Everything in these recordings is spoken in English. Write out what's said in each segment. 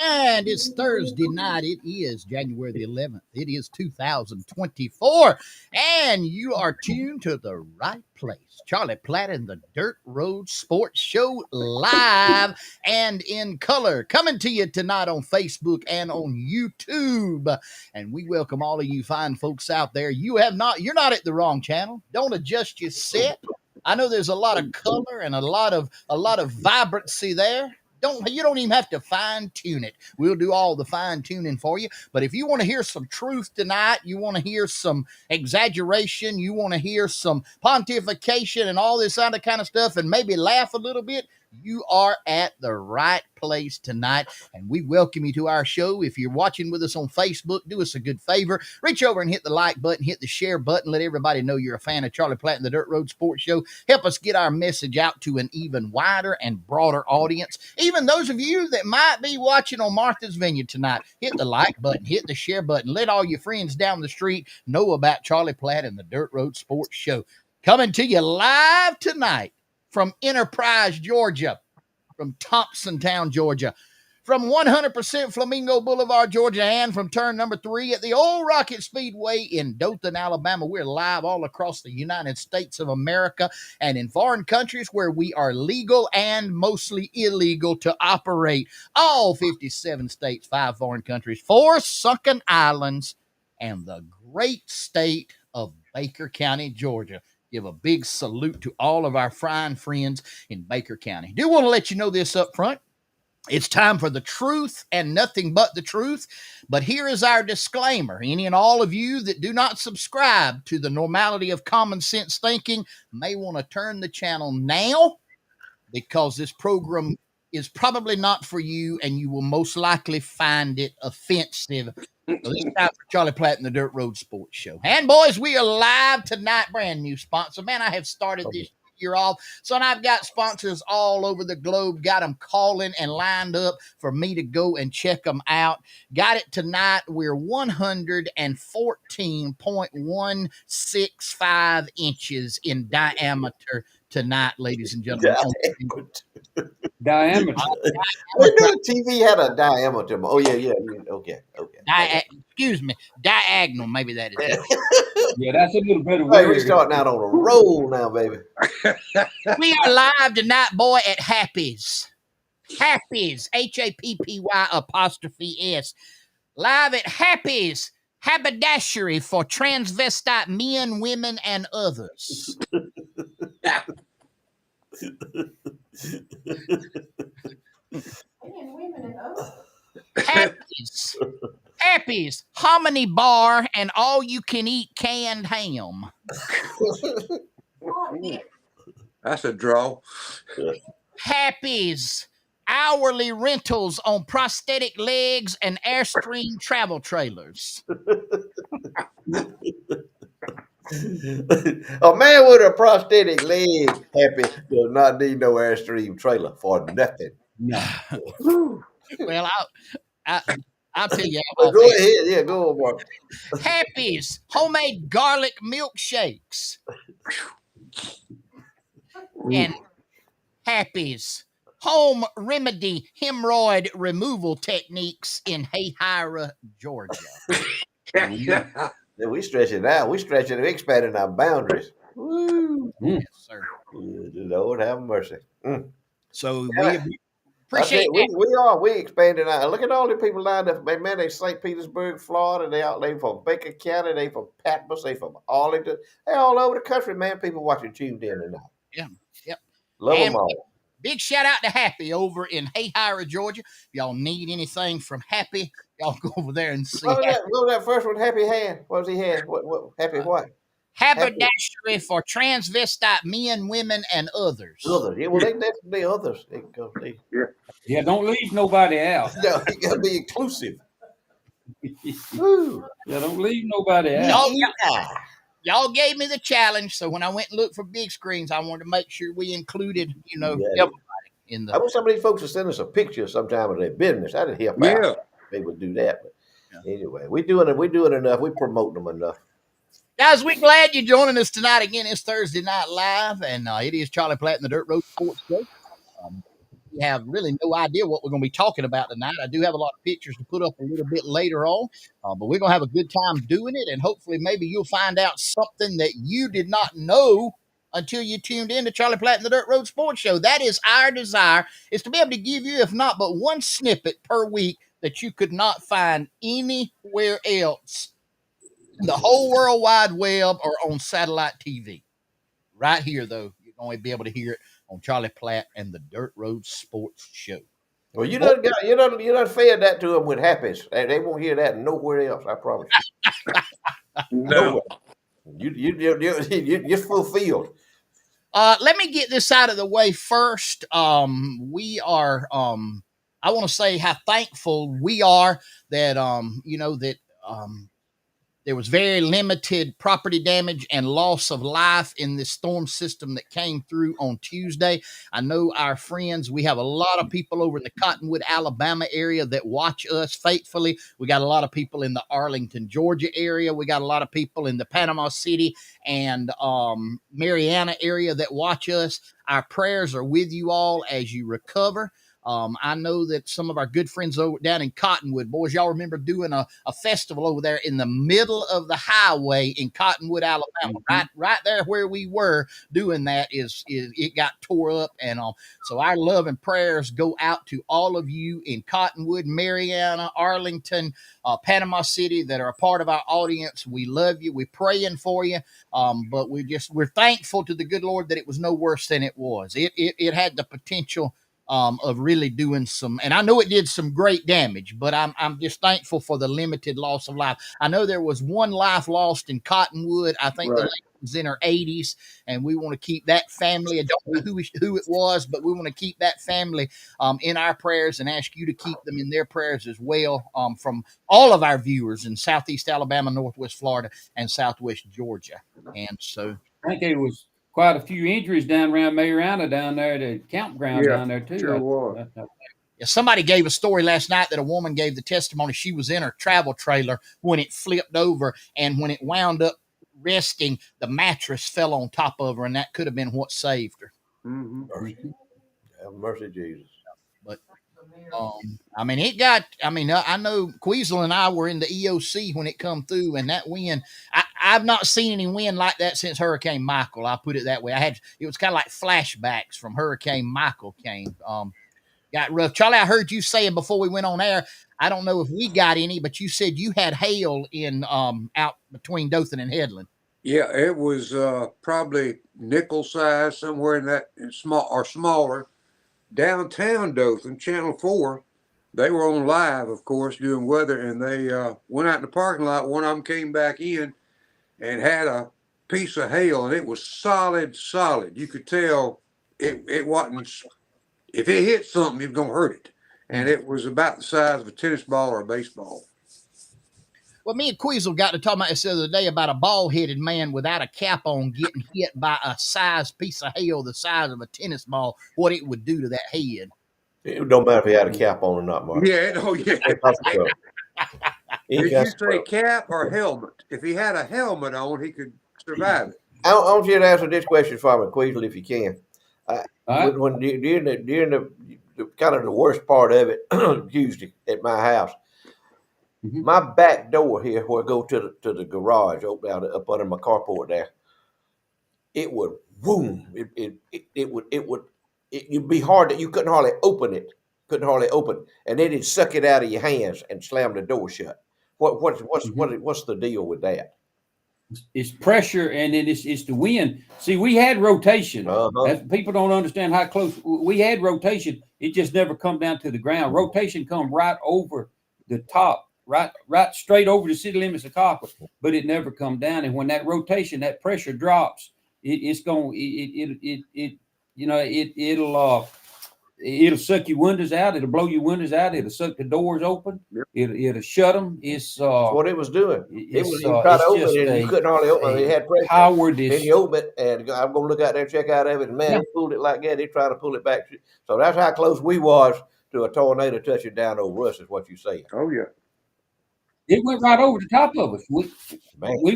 And it's Thursday night. It is January the 11th. It is 2024. And you are tuned to the right place. Charlie Platt and the Dirt Road Sports Show, live and in color. Coming to you tonight on Facebook and on YouTube. And we welcome all of you fine folks out there. You're not at the wrong channel. Don't adjust your set. I know there's a lot of color and a lot of vibrancy there. You don't even have to fine tune it. We'll do all the fine tuning for you. But if you want to hear some truth tonight, you want to hear some exaggeration, you want to hear some pontification and all this other kind of stuff, and maybe laugh a little bit, you are at the right place tonight, and we welcome you to our show. If you're watching with us on Facebook, do us a good favor. Reach over and hit the like button, hit the share button, let everybody know you're a fan of Charlie Platt and the Dirt Road Sports Show. Help us get our message out to an even wider and broader audience. Even those of you that might be watching on Martha's Vineyard tonight, hit the like button, hit the share button. Let all your friends down the street know about Charlie Platt and the Dirt Road Sports Show. Coming to you live tonight from Enterprise, Georgia, from Thompsontown, Georgia, from 100% Flamingo Boulevard, Georgia, and from turn number 3 at the Old Rocket Speedway in Dothan, Alabama. We're live all across the United States of America and in foreign countries where we are legal and mostly illegal to operate. All 57 states, 5 foreign countries, 4 sunken islands, and the great state of Baker County, Georgia. Give a big salute to all of our fine friends in Baker County. Do want to let you know this up front. It's time for the truth and nothing but the truth. But here is our disclaimer. Any and all of you that do not subscribe to the normality of common sense thinking may want to turn the channel now, because this program is probably not for you and you will most likely find it offensive. So this time for Charlie Platt and the Dirt Road Sports Show. And boys, we are live tonight. Brand new sponsor. Man, I have started this year off. So I've got sponsors all over the globe. Got them calling and lined up for me to go and check them out. Got it tonight. We're 114.165 inches in diameter tonight, ladies and gentlemen. Diameter. We knew the TV had a diameter. Oh yeah. Okay. Excuse me, diagonal. Maybe that is it. Yeah, that's a little better Hey, we word. starting out on a roll now, baby. We are live tonight, boy, at Happy's. Happy's, HAPPY''S. Live at Happy's Haberdashery for transvestite men, women, and others. Happy's. Happy's Hominy Bar and all you can eat canned ham. That's a draw. Happy's hourly rentals on prosthetic legs and Airstream travel trailers. A man with a prosthetic leg, Happy, does not need no Airstream trailer for nothing. No. Well, I'll tell you. Well, go ahead. Yeah, go on, Mark. Happy's homemade garlic milkshakes. And Happy's home remedy hemorrhoid removal techniques in Hayhira, Georgia. Yeah, we stretch it out. We expanding our boundaries. Woo. Yes, sir. The Lord have mercy. So Yeah. we appreciate We expanding out. Look at all the people lined up. Man, they St. Petersburg, Florida. They from Baker County. They from Patmos. They from Arlington. They all over the country, man. People watching tuned in tonight. Yeah. Yep. Love And them all. big shout out to Happy over in Hayhira, Georgia. If y'all need anything from Happy, y'all go over there and see. What was that first one? Happy hand. What was he had? What Happy what? Haberdashery for transvestite men, women, and others. Others. Yeah, well, they definitely others. Yeah, don't leave nobody out. Yeah, you gotta be inclusive. Woo. Yeah, don't leave nobody out. Y'all gave me the challenge, so when I went and looked for big screens, I wanted to make sure we included, everybody in the. I wish some of these folks would send us a picture sometime of their business. That'd help out. They would do that. But anyway, we're doing enough. We're promoting them enough. Guys, we're glad you're joining us tonight again. It's Thursday Night Live, and it is Charlie Platt and the Dirt Road Sports Show. We have really no idea what we're going to be talking about tonight. I do have a lot of pictures to put up a little bit later on, but we're going to have a good time doing it, and hopefully maybe you'll find out something that you did not know until you tuned in to Charlie Platt and the Dirt Road Sports Show. That is our desire, is to be able to give you, if not but one snippet per week that you could not find anywhere else in the whole World Wide Web or on satellite TV. Right here, though, you're going to be able to hear it on Charlie Platt and the Dirt Road Sports Show. Well, you done fed that to them with Happy's. They won't hear that nowhere else. I promise you. No. You're fulfilled. Let me get this out of the way first. We are. I want to say how thankful we are that there was very limited property damage and loss of life in this storm system that came through on Tuesday. I know our friends, we have a lot of people over in the Cottonwood, Alabama area that watch us faithfully. We got a lot of people in the Arlington, Georgia area. We got a lot of people in the Panama City and Mariana area that watch us. Our prayers are with you all as you recover. I know that some of our good friends over down in Cottonwood, boys, y'all remember doing a festival over there in the middle of the highway in Cottonwood, Alabama, right there where we were doing that is it got tore up. And so our love and prayers go out to all of you in Cottonwood, Mariana, Arlington, Panama City that are a part of our audience. We love you. We're praying for you. But we're thankful to the good Lord that it was no worse than it was. It had the potential of really doing some, and I know it did some great damage, but I'm just thankful for the limited loss of life. I know there was one life lost in Cottonwood. I think the lady was in her 80s, and we want to keep that family. I don't know who it was, but we want to keep that family in our prayers and ask you to keep them in their prayers as well. From all of our viewers in Southeast Alabama, Northwest Florida, and Southwest Georgia, and so I think it was quite a few injuries down around Mariana down there, the campground down there too. Sure was. Yeah, somebody gave a story last night that a woman gave the testimony. She was in her travel trailer when it flipped over, and when it wound up resting, the mattress fell on top of her, and that could have been what saved her. Mm-hmm. Have mercy, Jesus. But I mean, it got. I mean, I know Queasel and I were in the EOC when it come through, and that wind. I've not seen any wind like that since Hurricane Michael. I'll put it that way. It was kind of like flashbacks from Hurricane Michael came. Got rough. Charlie, I heard you saying before we went on air. I don't know if we got any, but you said you had hail in out between Dothan and Headland. Yeah, it was probably nickel size, somewhere in that small or smaller. Downtown Dothan, Channel 4, they were on live, of course, doing weather, and they went out in the parking lot. One of them came back in and had a piece of hail, and it was solid, solid. You could tell it wasn't, if it hit something, it was going to hurt it. And it was about the size of a tennis ball or a baseball. Well, me and Queasel got to talk about this the other day about a bald-headed man without a cap on getting hit by a piece of hail the size of a tennis ball, what it would do to that head. It don't matter if he had a cap on or not, Mark. Yeah, oh yeah. Did you say cap or helmet? If he had a helmet on, he could survive it. I want you to answer this question for me, Queasel, if you can. When during the kind of the worst part of it, Tuesday at my house, my back door here, where I go to the garage, open out up under my carport there, it would boom. It'd be hard that you couldn't hardly open it. And then it'd suck it out of your hands and slam the door shut. What's the deal with that? It's pressure, and then it's the wind. See, we had rotation. People don't understand how close we had rotation. It just never come down to the ground. Rotation come right over the top, right straight over the city limits of Copper, but it never come down. And when that rotation, that pressure drops, it'll suck your windows out. It'll blow your windows out. It'll suck the doors open. Yep. It'll shut them. It's that's what it was doing. It was you try to open it, and you couldn't hardly open it. It had pressure. Then you open it, and I'm going to look out there and check out of it. And man, he pulled it like that. He tried to pull it back. So that's how close we was to a tornado touching down over us, is what you saying. Oh yeah. It went right over the top of us. We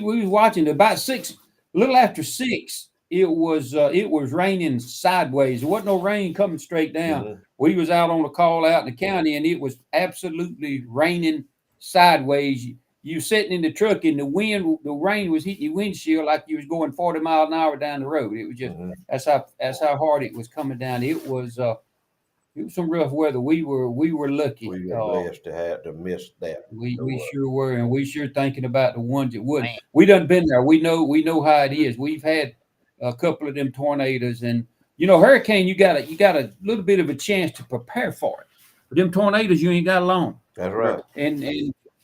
was watching about 6, a little after 6. It was raining sideways. There wasn't no rain coming straight down. We was out on a call out in the county, and it was absolutely raining sideways. You sitting in the truck, and the rain was hitting your windshield like you was going 40 miles an hour down the road. It was just that's how hard it was coming down. It was some rough weather. We were lucky. We were blessed to have to miss that. We sure were, and we sure thinking about the ones that wouldn't. We done been there. We know how it is. We've had a couple of them tornadoes, and hurricane, you got a little bit of a chance to prepare for it. But them tornadoes, you ain't got long. That's right. And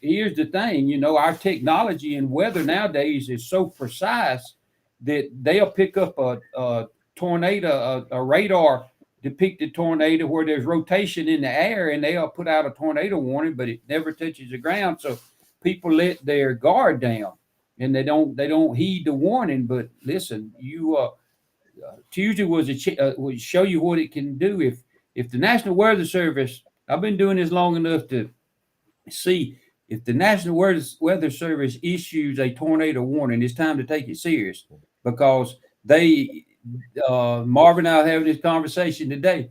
here's the thing, our technology and weather nowadays is so precise that they'll pick up a tornado, a radar depicted tornado where there's rotation in the air, and they'll put out a tornado warning, but it never touches the ground. So people let their guard down, and they don't heed the warning. But listen, Tuesday would show you what it can do. If the National Weather Service, I've been doing this long enough to see, if the National Weather Service issues a tornado warning, it's time to take it serious, because Marvin and I are having this conversation today.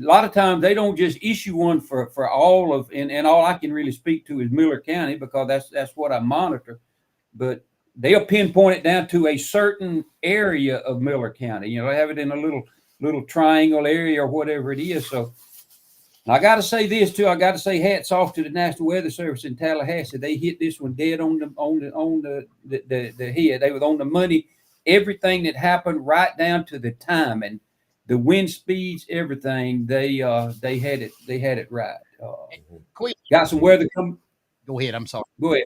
A lot of times they don't just issue one for all of, and all I can really speak to is Miller County, because that's what I monitor. But they'll pinpoint it down to a certain area of Miller County. They have it in a little triangle area or whatever it is. So I got to say this too. I got to say hats off to the National Weather Service in Tallahassee. They hit this one dead on the head. They were on the money. Everything that happened, right down to the time and the wind speeds, everything. They had it right. Got some weather coming. Go ahead. I'm sorry. Go ahead.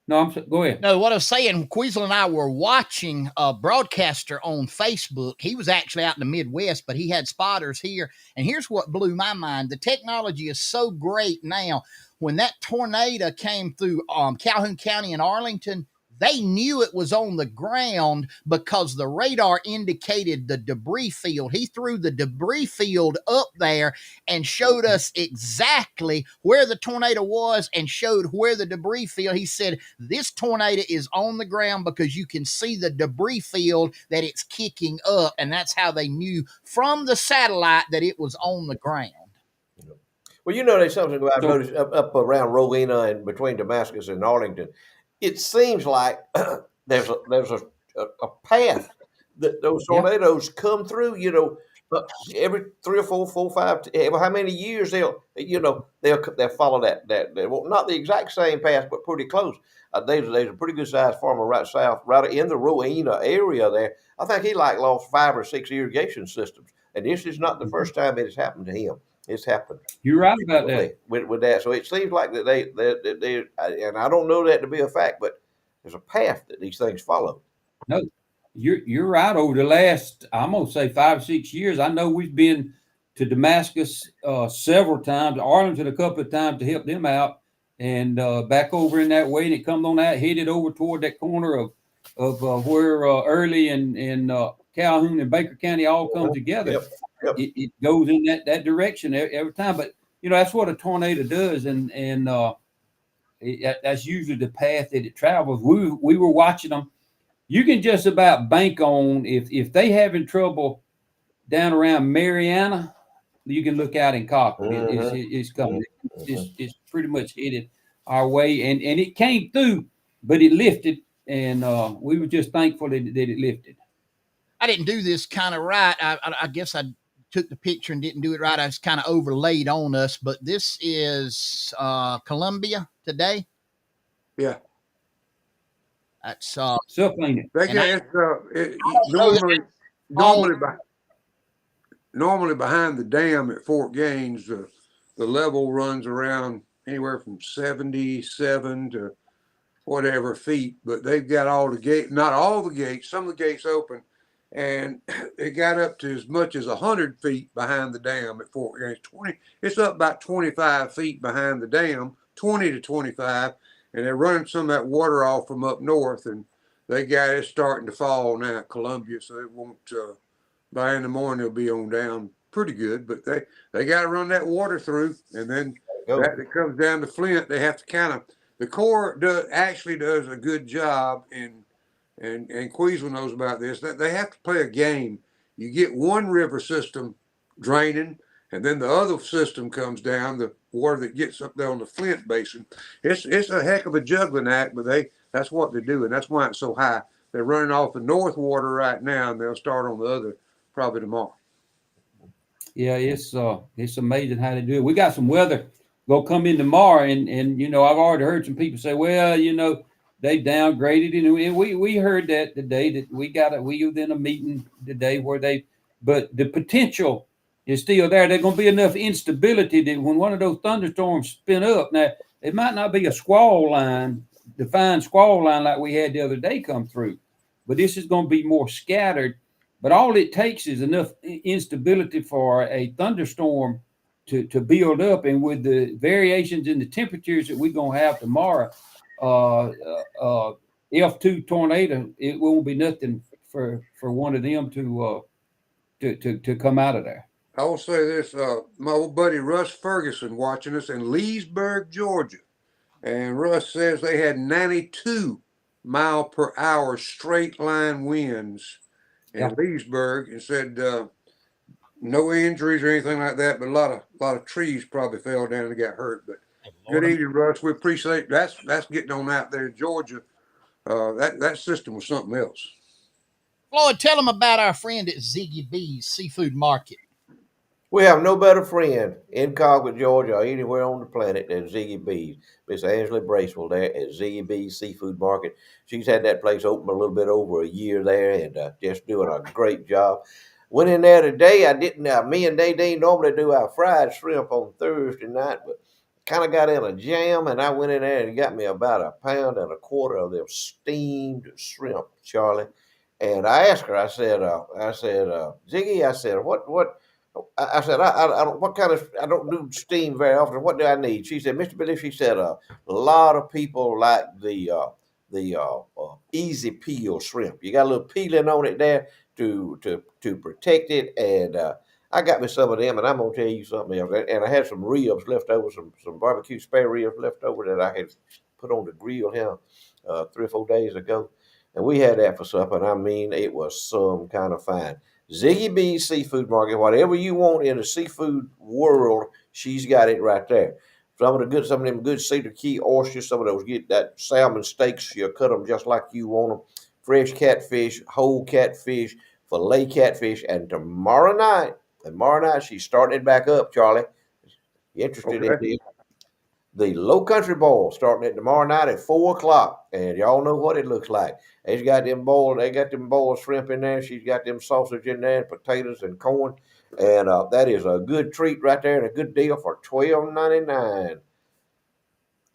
No, go ahead. No, what I was saying, Queasel and I were watching a broadcaster on Facebook. He was actually out in the Midwest, but he had spotters here. And here's what blew my mind. The technology is so great now. When that tornado came through Calhoun County and Arlington, they knew it was on the ground because the radar indicated the debris field. He threw the debris field up there and showed us exactly where the tornado was and showed where the debris field. He said, this tornado is on the ground because you can see the debris field that it's kicking up. And that's how they knew from the satellite that it was on the ground. Well, there's something I've noticed up around Rowena and between Damascus and Arlington. It seems like there's a path that those tornadoes come through. Every 3 or 4, 4, 5, how many years they'll follow that. Well, not the exact same path, but pretty close. There's a pretty good sized farmer right south, right in the Rowena area there. I think he lost 5 or 6 irrigation systems, and this is not the first time it has happened to him. It's happened. You're right about that. With that, so it seems like that they, and I don't know that to be a fact, but there's a path that these things follow. No, you're right. Over the last, I'm gonna say 5 or 6 years, I know we've been to Damascus several times, Arlington a couple of times to help them out, and back over in that way, and it comes on out, headed over toward that corner of where Early and Calhoun and Baker County all come together. Yep. It goes in that direction every time. But that's what a tornado does, and that's usually the path that it travels. We were watching them. You can just about bank on if they having trouble down around Mariana, you can look out in Cochran. It's coming. It's pretty much headed our way, and it came through, but it lifted, and we were just thankful that it lifted. I didn't do this kind of right. I guess I took the picture and didn't do it right. I just kind of overlaid on us, but this is Columbia today. Yeah. That's self-cleaning. Normally behind the dam at Fort Gaines, the level runs around anywhere from 77 to whatever feet, but they've got all the gates, not all the gates, some of the gates open, and it got up to as much as 100 feet behind the dam at Fort Gaines. It's up about 25 feet behind the dam, 20 to 25, and they're running some of that water off from up north, and they got it starting to fall now at Columbia, so it won't, by in the morning they'll be on down pretty good, but they got to run that water through, and then that comes down to Flint. They have to kind of, the Corps does a good job in, and Queasel knows about this, that they have to play a game. You get one river system draining, and then the other system comes down, the water that gets up there on the Flint Basin. It's a heck of a juggling act, but that's what they do, and that's why it's so high. They're running off the north water right now, and they'll start on the other probably tomorrow. Yeah, it's amazing how they do it. We got some weather gonna come in tomorrow, and I've already heard some people say, well, they downgraded it, and we heard that today that we were in a meeting today but the potential is still there. There's gonna be enough instability that when one of those thunderstorms spin up, now it might not be a defined squall line like we had the other day come through, but this is gonna be more scattered. But all it takes is enough instability for a thunderstorm to build up, and with the variations in the temperatures that we're gonna have tomorrow, F2 tornado, it won't be nothing for one of them to come out of there. I will say this: my old buddy Russ Ferguson watching us in Leesburg, Georgia, and Russ says they had 92 mile per hour straight line winds in Leesburg, and said no injuries or anything like that, but a lot of trees probably fell down and got hurt. But good evening, Russ. We appreciate that's getting on out there in Georgia. That system was something else. Floyd, tell them about our friend at Ziggy B's Seafood Market. We have no better friend in Concord, Georgia, or anywhere on the planet than Ziggy B's. Miss Angela Bracewell there at Ziggy B's Seafood Market. She's had that place open a little bit over a year there, and just doing a great job. Went in there today. I didn't. Me and Nadine normally do our fried shrimp on Thursday night, but kind of got in a jam, and I went in there and got me about 1.25 pounds of them steamed shrimp, Charlie. And I asked her. I said, Ziggy, I said, what? I said, I don't. What kind of? I don't do steam very often. What do I need? She said, Mr. Billy. She said, a lot of people like the easy peel shrimp. You got a little peeling on it there to protect it, and I got me some of them, and I'm gonna tell you something else. And I had some ribs left over, some barbecue spare ribs left over that I had put on the grill here 3 or 4 days ago, and we had that for supper. And I mean, it was some kind of fine. Ziggy B's Seafood Market, whatever you want in the seafood world, she's got it right there. Some of them good Cedar Key oysters, some of those get that salmon steaks. You cut them just like you want them. Fresh catfish, whole catfish, filet catfish, and tomorrow night she's starting it back up. Charlie, you interested in this? The Low Country Boil starting it tomorrow night at 4 o'clock, and y'all know what it looks like. They got them boiled shrimp in there. She's got them sausage in there, and potatoes and corn, and that is a good treat right there and a good deal for $12.99.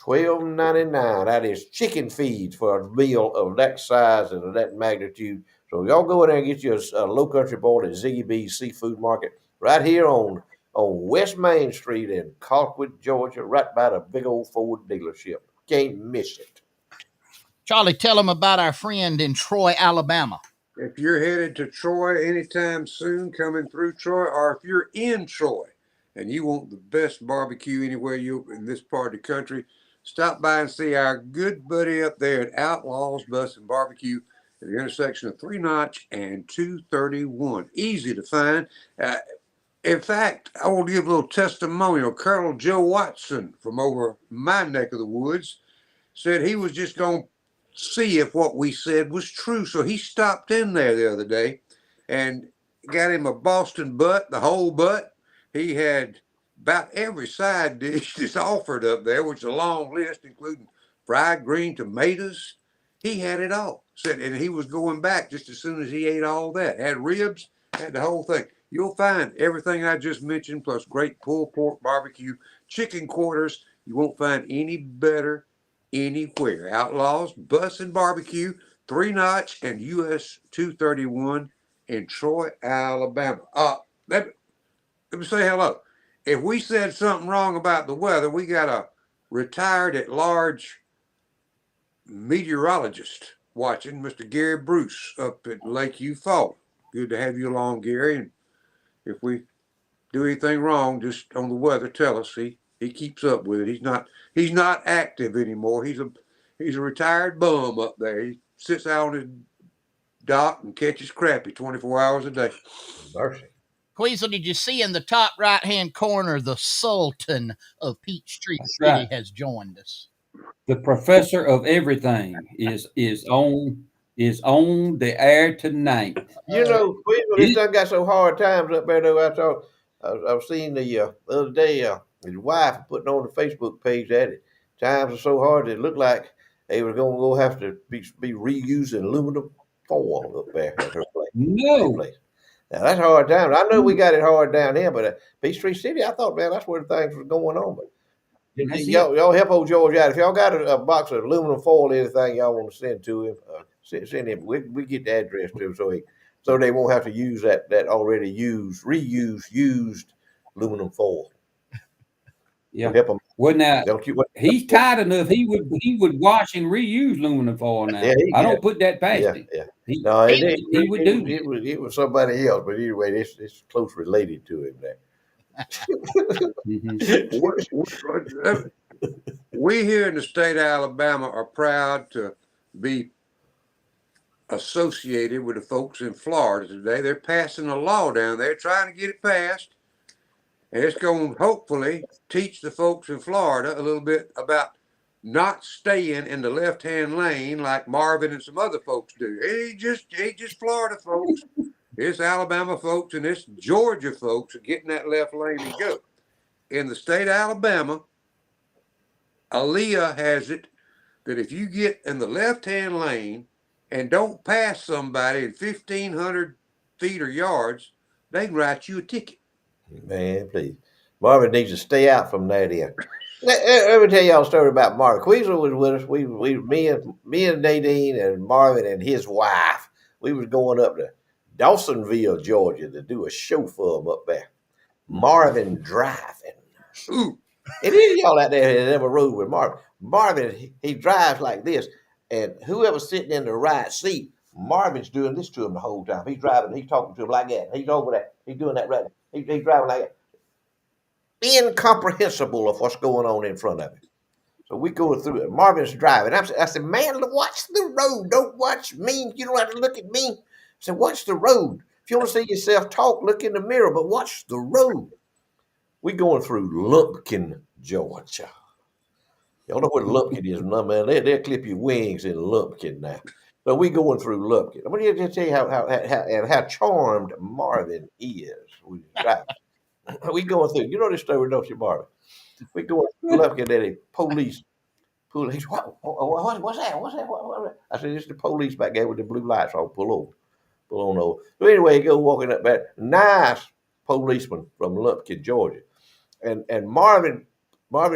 $12.99. That is chicken feed for a meal of that size and of that magnitude. So y'all go in there and get you a Low Country Boil at Ziggy B's Seafood Market right here on West Main Street in Colquitt, Georgia, right by the big old Ford dealership. Can't miss it. Charlie, tell them about our friend in Troy, Alabama. If you're headed to Troy anytime soon, coming through Troy, or if you're in Troy and you want the best barbecue anywhere in this part of the country, stop by and see our good buddy up there at Outlaws Bus and Barbecue at the intersection of 3 Notch and 231. Easy to find. In fact, I want to give a little testimonial. Colonel Joe Watson from over my neck of the woods said he was just going to see if what we said was true. So he stopped in there the other day and got him a Boston butt, the whole butt. He had about every side dish that's offered up there, which is a long list, including fried green tomatoes. He had it all. Said, and he was going back just as soon as he ate all that. Had ribs, had the whole thing. You'll find everything I just mentioned, plus great pulled pork barbecue, chicken quarters. You won't find any better anywhere. Outlaws Bus and Barbecue, 3 Notch and US 231 in Troy, Alabama. Let me say hello. If we said something wrong about the weather, we got a retired at large meteorologist watching, Mr. Gary Bruce up at Lakeview Falls. Good to have you along, Gary. And if we do anything wrong just on the weather, tell us. He keeps up with it. He's not active anymore. He's a retired bum up there. He sits out on his dock and catches crappie 24 hours a day. Mercy. Queasel, did you see in the top right-hand corner the Sultan of Peachtree City right. has joined us? The professor of everything is on the air tonight. You know, Queasel, this done got so hard times up there though. I've seen the other day his wife putting on the Facebook page at it. Times are so hard it looked like they were going to go have to be reusing aluminum foil up there at her place. No. Now that's hard times. I know we got it hard down here, but Peachtree City, I thought, man, that's where the things was going on. But y'all help old George out. If y'all got a box of aluminum foil, anything y'all want to send to him, send him. We get the address to him so they won't have to use that already used aluminum foil. Yeah. Help him. Well, now he's tight enough. He would wash and reuse aluminum foil now. Yeah, I don't put that past him. Yeah. He would do it was somebody else, but anyway, it's close related to him there. We here in the state of Alabama are proud to be associated with the folks in Florida today. They're passing a law down there, trying to get it passed. And it's going to hopefully teach the folks in Florida a little bit about not staying in the left-hand lane like Marvin and some other folks do. It ain't just Florida folks. It's Alabama folks and it's Georgia folks are getting that left lane and go. In the state of Alabama, Aaliyah has it that if you get in the left-hand lane and don't pass somebody in 1,500 feet or yards, they can write you a ticket. Man, please. Marvin needs to stay out from that end. Let me tell y'all a story about Marvin. Queasel was with us. Me and Nadine and Marvin and his wife, we was going up to Dawsonville, Georgia to do a show for them up there. Marvin driving. Ooh. And any of y'all out there that ever rode with Marvin, he drives like this. And whoever's sitting in the right seat, Marvin's doing this to him the whole time. He's driving, he's talking to him like that. He's over there. He's doing that right. He's driving like that. Incomprehensible of what's going on in front of him. So we go through it. Marvin's driving. I said, man, watch the road. Don't watch me. You don't have to look at me. I said, watch the road. If you want to see yourself talk, look in the mirror, but watch the road. We going through Lumpkin, Georgia. Y'all know what Lumpkin is, man. They'll clip your wings in Lumpkin now. So we going through Lumpkin. I'm going to tell you how charmed Marvin is. We going through. You know this story, don't you, Marvin? We going through Lumpkin, and the police. What's that? What's that? What? I said, it's the police back there with the blue lights on. Pull on over. So anyway, he go walking up back. Nice policeman from Lumpkin, Georgia. And Marvin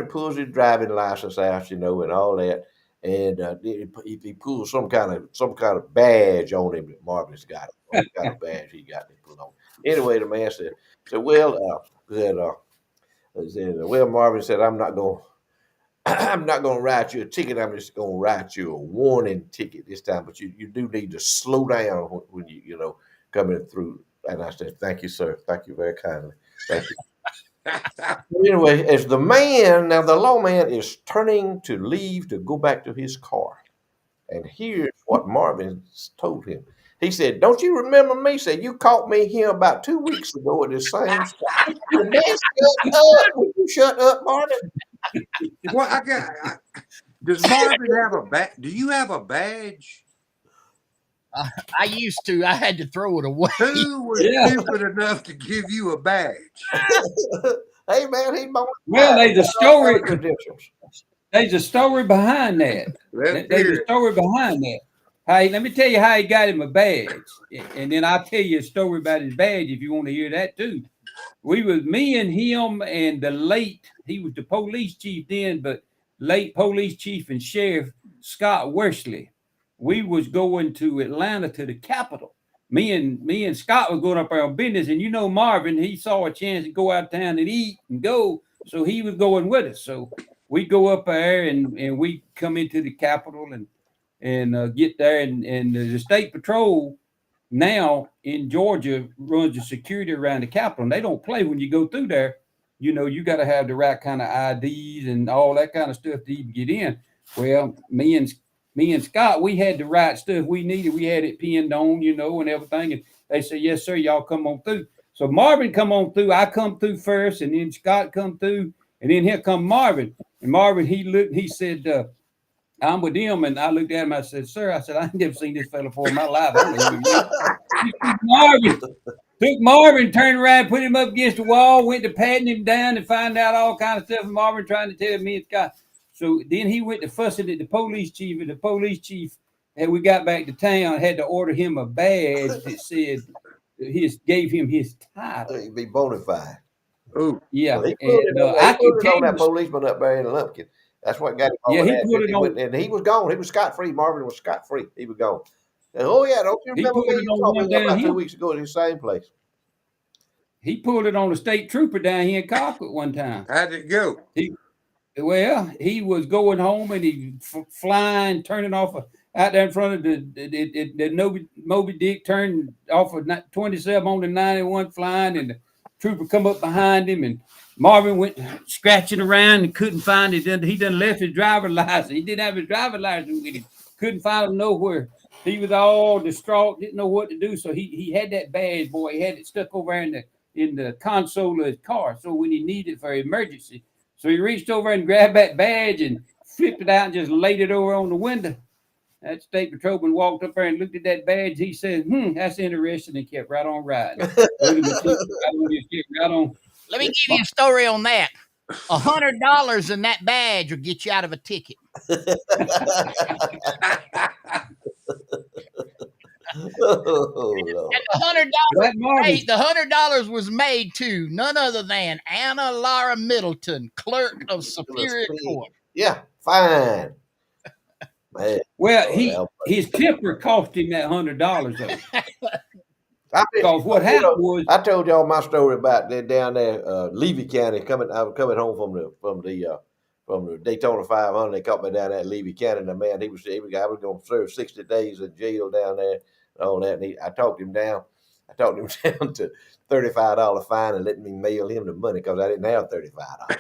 pulls his driving license out, and all that. And he pulls some kind of badge on him that Marvin's got. Some kind of badge he got to put on. Anyway, the man said, well, Marvin said, I'm not gonna write you a ticket. I'm just gonna write you a warning ticket this time. But you do need to slow down when you coming through. And I said, thank you, sir. Thank you very kindly. Thank you. Anyway, as the lawman is turning to leave to go back to his car. And here's what Marvin told him. He said, don't you remember me? He said, you caught me here about 2 weeks ago at the same spot. The man, shut up. Will you shut up, Marvin? Well, does Marvin have a badge? Do you have a badge? I used to. I had to throw it away. Who was stupid enough to give you a badge? Hey, man, well, there's a story. There's a story behind that. There's a story behind that. Hey, let me tell you how he got him a badge, and then I'll tell you a story about his badge if you want to hear that too. Me and him and he was the police chief then, but late police chief and sheriff Scott Worsley. We was going to Atlanta to the Capitol. Me and Scott was going up there on business, and Marvin, he saw a chance to go out of town and eat and go, so he was going with us. So we go up there and we come into the Capitol and get there, and the state patrol now in Georgia runs the security around the Capitol, and they don't play when you go through there. You got to have the right kind of IDs and all that kind of stuff to even get in. Well, me and Scott, we had the right stuff we needed. We had it pinned on, and everything. And they said, yes, sir, y'all come on through. So Marvin come on through. I come through first, and then Scott come through, and then here come Marvin. And Marvin, he said, I'm with him. And I looked at him. I said, sir, I ain't never seen this fella before in my life. Took Marvin, turned around, put him up against the wall, went to patting him down and find out all kinds of stuff. And Marvin trying to tell me and Scott. So then he went to fussing at the police chief, and the police chief, and we got back to town, had to order him a badge that said gave him his title. He'd be bona fide. Oh, yeah. Well, I put it on that policeman up there in Lumpkin. That's what got him. Yeah, he put it on, and he was gone. He was scot free. Marvin was scot free. He was gone. And, oh yeah, don't you remember me? You told me about 2 weeks ago in the same place. He pulled it on a state trooper down here in Colquitt one time. How'd it go? He was going home and he flying, turning off out there in front of the Moby Dick, turned off of 27 on the 91 flying, and the trooper come up behind him, and Marvin went scratching around and couldn't find it. He done left his driver's license. He didn't have his driver's license with him. Couldn't find him nowhere. He was all distraught, didn't know what to do. So he had that badge, boy. He had it stuck over in the console of his car. So when he needed it for emergency, so he reached over and grabbed that badge and flipped it out and just laid it over on the window. That state patrolman walked up there and looked at that badge. He said, that's interesting, and kept right on riding. Let me give you a story on that. $100 in that badge will get you out of a ticket. And the $100 was made to none other than Anna Laura Middleton, clerk of Superior Court. Yeah, fine. Man. Well, his temper cost him that $100. Because what happened was, I told y'all my story about that down there, Levy County. I was coming home the Daytona 500. They caught me down there at Levy County. And the man, I was going to serve 60 days in jail down there and all that. And I talked him down. I talked him down to $35 fine and let me mail him the money because I didn't have $35.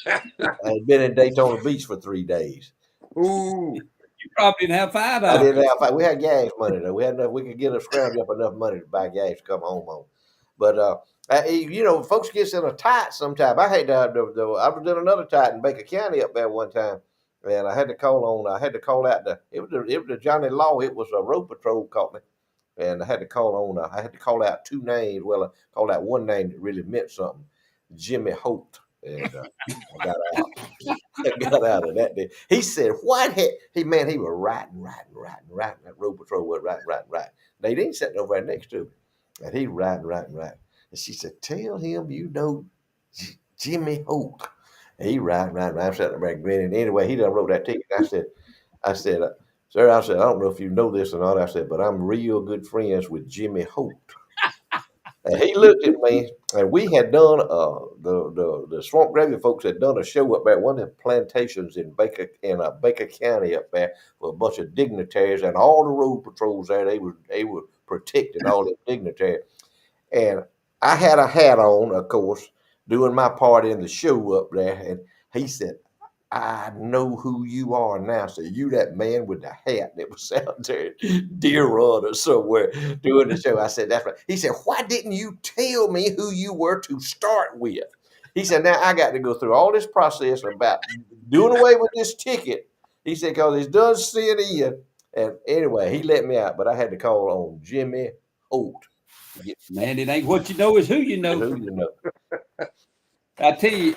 I had been in Daytona Beach for 3 days. Ooh. You probably didn't have $5. I didn't have $5. We had gas money though. We had enough. We could get a scrounge up enough money to buy gas to come home on. But folks gets in a tight sometimes. I hate I was in another tight in Baker County up there one time, and I had to call out it was the Johnny Law. It was a road patrol caught me, and I had to call out 2 names. Well, I called out one name that really meant something, Jimmy Holt, and I got out. I got out of that day. He said, "What?" He was riding. That road patrol was riding. They didn't sit over right next to me, and he riding. And she said, "Tell him you know Jimmy Holt." And he riding. I'm sitting there grinning. Anyway, he done wrote that ticket. I said, "Sir," I said, "I don't know if you know this or not." I said, "But I'm real good friends with Jimmy Holt." And he looked at me, and we had done the Swamp Gravy folks had done a show up there at one of the plantations in Baker County up there with a bunch of dignitaries and all the road patrols there. They were protecting all the dignitaries. And I had a hat on, of course, doing my part in the show up there. And he said, "I know who you are now." So you that man with the hat that was out there, Deer Run or somewhere doing the show. I said, "That's right." He said, "Why didn't you tell me who you were to start with?" He said, "Now I got to go through all this process about doing away with this ticket." He said, "Because it's done sent in." And anyway, he let me out, but I had to call on Jimmy Holt. Man, it ain't what you know, is who you know. Who you know. I tell you,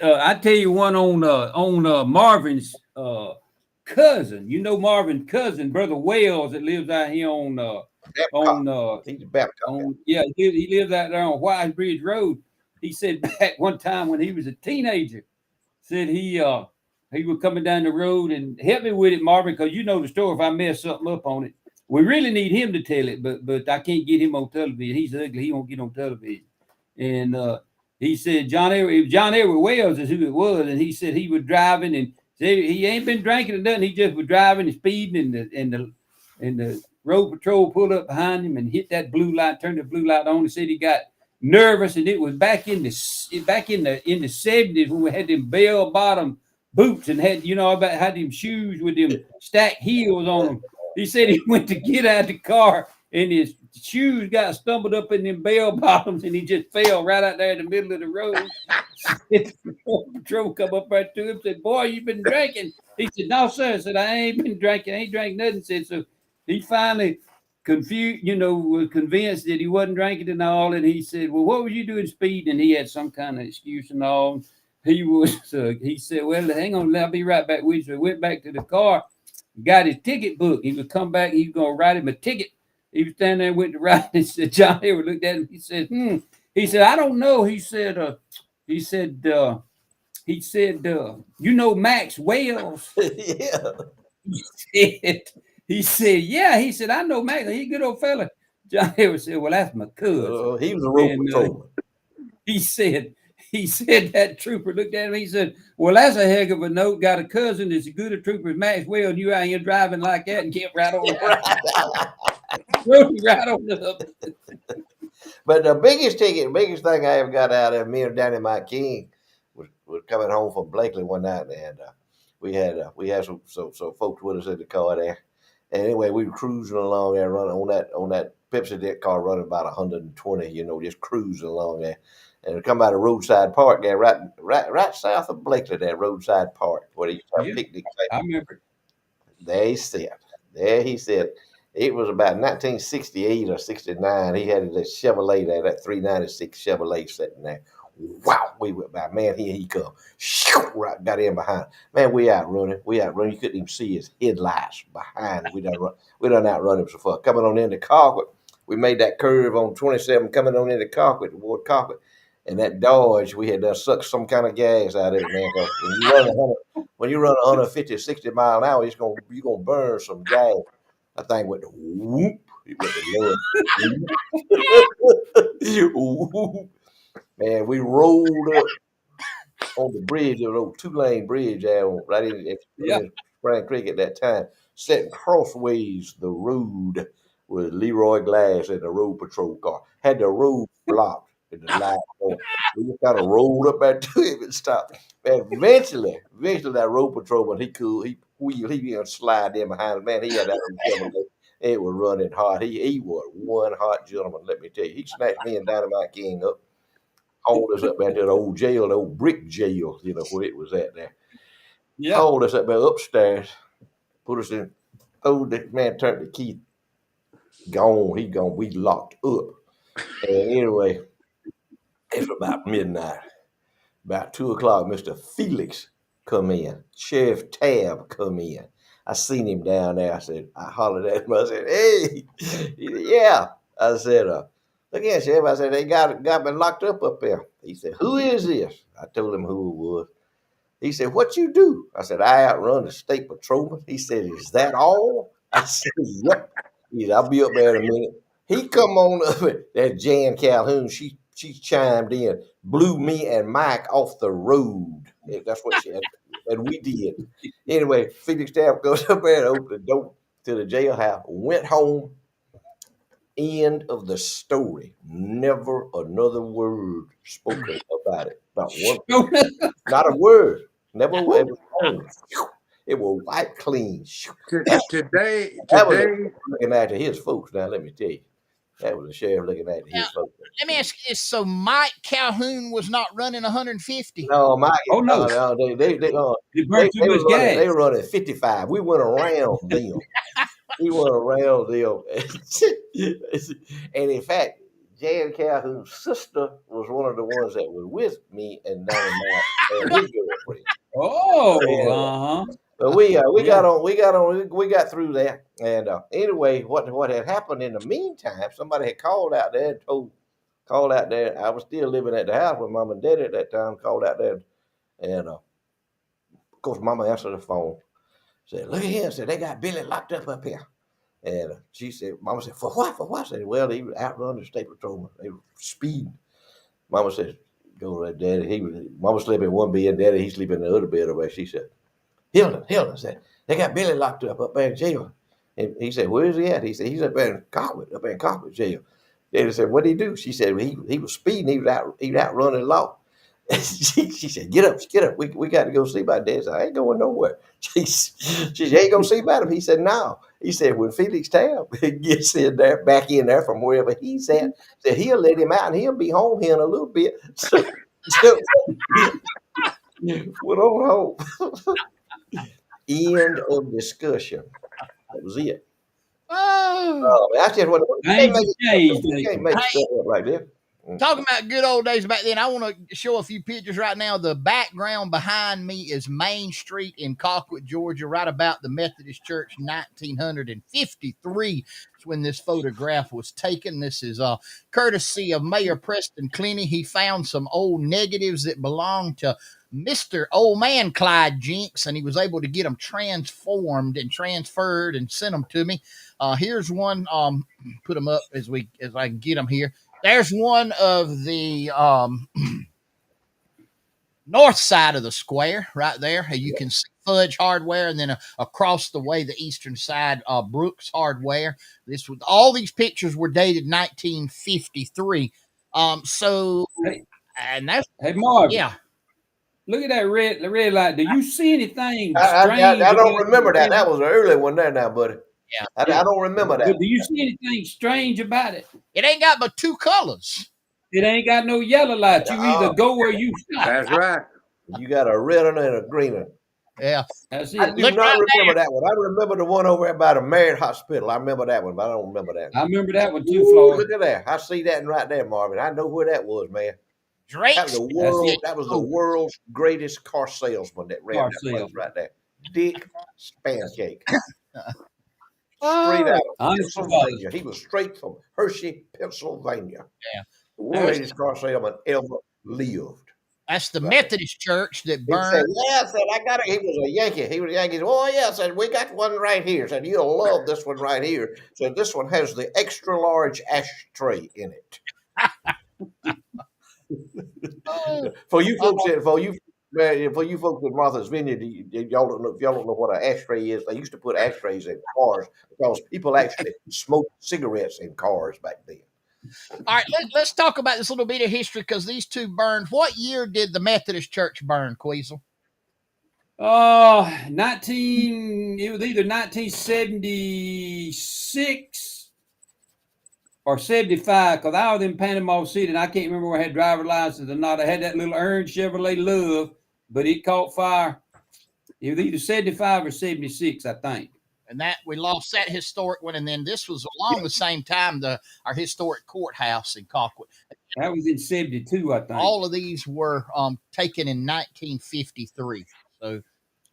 I tell you one on Marvin's cousin. You know Marvin's cousin, Brother Wells, that lives out here He's a Babcock. he lives out there on White Bridge Road. He said back one time when he was a teenager, said he was coming down the road and help me with it, Marvin, because you know the story if I mess something up on it. We really need him to tell it, but I can't get him on television. He's ugly. He won't get on television. And he said John Edward Wells is who it was, and he said he was driving and said he ain't been drinking or nothing. He just was driving and speeding, and the road patrol pulled up behind him and hit that blue light, turned the blue light on, and said he got nervous. And it was back in the 70s when we had them bell bottom boots and had them shoes with them stacked heels on them. He said he went to get out of the car and his shoes got stumbled up in them bell bottoms and he just fell right out there in the middle of the road. The patrol come up right to him and said, "Boy, you been drinking?" He said, "No, sir." I said, "I ain't been drinking. I ain't drank nothing." Said, so he finally was convinced that he wasn't drinking and all. And he said, "Well, what were you doing speeding?" And he had some kind of excuse and all. He said, "Well, hang on, I'll be right back with you." So he went back to the car. Got his ticket book. He would come back. He was going to write him a ticket. He was standing there, went to write. And said, John Edward looked at him. He said, He said, "I don't know." He said, "You know Max Wells?" Yeah. He said, "Yeah." He said, "I know Max. He's a good old fella." John Edward said, "Well, that's my cousin." He was a road patrolman. He said that trooper looked at him. He said, "Well, that's a heck of a note. Got a cousin that's as good a trooper as Maxwell, and you out here driving like that," and kept right on. Right on up. But the biggest thing I ever got out of me and Danny Mike King was coming home from Blakely one night, and we had some folks with us in the car there. And anyway, we were cruising along there, running on that Pepsi Deck car, running about 120, just cruising along there. And we come out of Roadside Park there, right south of Blakely, there, Roadside Park, where they used to have picnics. I remember. There he said, it was about 1968 or 69. He had that Chevrolet there, that 396 Chevrolet sitting there. Wow, we went by. Man, here he come. Right, got in behind. Man, we out running. You couldn't even see his headlights behind. We done outrun him so far. Coming on into Colquitt, we made that curve on 27 coming on into Colquitt, toward Colquitt. And that Dodge, we had sucked some kind of gas out of it, man. When you run 150, 60 mile an hour, you're gonna burn some gas. That thing went whoop. It went whoop. Man, we rolled up. on the bridge, there was an old 2-lane bridge there right in Spring Creek at that time, sitting crossways the road with Leroy Glass in the road patrol car. Had the road blocked in the light on. We just kind of rolled up there to him and stopped. And eventually that road patrolman, he slide in behind us. Man, he had that old Chevrolet. It was running hot. He was one hot gentleman, let me tell you. He snatched me and Dynamite King up, hauled us up at that old jail, the old brick jail, where it was at there. Yeah. Hauled us up there upstairs, put us in, man turned the key, gone, he gone, we locked up. And anyway, it's about midnight. About 2 o'clock, Mr. Felix come in. Sheriff Tab come in. I seen him down there. I hollered at him. I said, hey. He said, yeah. I said, look here, Sheriff. I said, they got me locked up there. He said, who is this? I told him who it was. He said, what you do? I said, I outrun the state patrolman. He said, is that all? I said, yep. He said, I'll be up there in a minute. He come on up. That Jan Calhoun, she chimed in, blew me and Mike off the road. That's what she had. And we did. Anyway, Felix Tapp goes up there and opened the door to the jailhouse, went home. End of the story. Never another word spoken about it. Not one. Not a word. Never. It was home. It was white clean. Today, that was looking after his folks. Now let me tell you, that was the sheriff looking after his folks. Let me ask you this: so Mike Calhoun was not running 150? No, Mike. Oh no, they were running 55. We went around them. We went around them, and in fact, Jan Calhoun's sister was one of the ones that was with me and Dynamite and his girlfriend. Oh, But we got through that. And anyway, what had happened in the meantime? Somebody had called out there and I was still living at the house with Mom and Daddy at that time. Called out there, and of course, Mama answered the phone. Said, "Look at here." Said, "They got Billy locked up here." And she said, Mama said, "For what? For what?" I said, "Well, he was outrunning the state patrolman. They were speeding." Mama said, "Go to Daddy." Mama slept in one bed, Daddy he sleep in the other bed over. She said, Hilda said, "They got Billy locked up there in jail." And he said, "Where is he at?" He said, "He's up there in Cockwood jail." Daddy said, "What did he do?" She said, he was speeding. He was outrunning law. She said, "Get up. We got to go see about Dad." I said, "I ain't going nowhere." She said, "You ain't gonna see about him?" He said, "No." He said, "When Felix Tabb gets in there, back in there from wherever he's at, said he'll let him out and he'll be home here in a little bit." So went on home. End of discussion. That was it. Oh, that's just what you can't make stuff up like that. Talking about good old days back then, I want to show a few pictures right now. The background behind me is Main Street in Colquitt, Georgia, right about the Methodist Church, 1953. That's when this photograph was taken. This is courtesy of Mayor Preston Clenny. He found some old negatives that belonged to Mr. Old Man Clyde Jinks, and he was able to get them transformed and transferred and sent them to me. Here's one. Put them up as I can get them here. There's one of the north side of the square right there. You can see Fudge Hardware, and then across the way, the eastern side, Brooks Hardware. All these pictures were dated 1953. Hey, Marvin. Yeah. Look at that red light. Do you see anything strange? I don't remember that. That was an early one there now, buddy. Yeah. I don't remember that. But do you see anything strange about it? It ain't got but two colors. It ain't got no yellow light. You either go where you stop. That's right. You got a red one and a green one. Yeah. That's it. I do not remember that one. I remember the one over by the Marriott Hospital. I remember that one, but I don't remember that one. I remember that one too, Floyd. Look at that. I see that right there, Marvin. I know where that was, man. Drake. That was the world's greatest car salesman that ran that place right there. Dick Spancake. Straight out of Pennsylvania. He was straight from Hershey, Pennsylvania. Yeah. The greatest car salesman ever lived. That's the Methodist church that burned. He said, "Yeah," I said, "I got it." He was a Yankee. He was a Yankee. "Oh, yeah," I said, "We got one right here." I said, "You'll love this one right here." So this one has the extra large ashtray in it. For you folks, for you folks in Martha's Vineyard, y'all don't know if y'all don't know what an ashtray is. They used to put ashtrays in cars because people actually smoked cigarettes in cars back then. All right, let's talk about this little bit of history because these two burned. What year did the Methodist Church burn, Queasel? 19. It was either 1976 or 75, because I was in Panama City, and I can't remember where I had driver license or not. I had that little orange Chevrolet Love, but it caught fire. It was either 75 or 76, I think. And that we lost that historic one, and then this was along the same time our historic courthouse in Colquitt. That was in 72, I think. All of these were taken in 1953. So,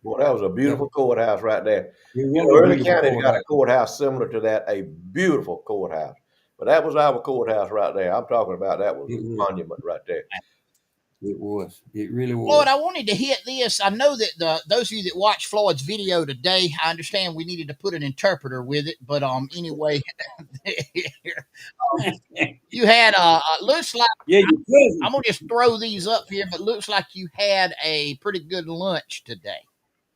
boy, that was a beautiful courthouse right there. Really Early County's got a courthouse similar to that, a beautiful courthouse. But that was our courthouse right there. I'm talking about that was a monument right there. It was. It really was. Floyd, I wanted to hit this. I know that those of you that watched Floyd's video today, I understand we needed to put an interpreter with it, but anyway, you had looks like I'm gonna just throw these up here, but looks like you had a pretty good lunch today.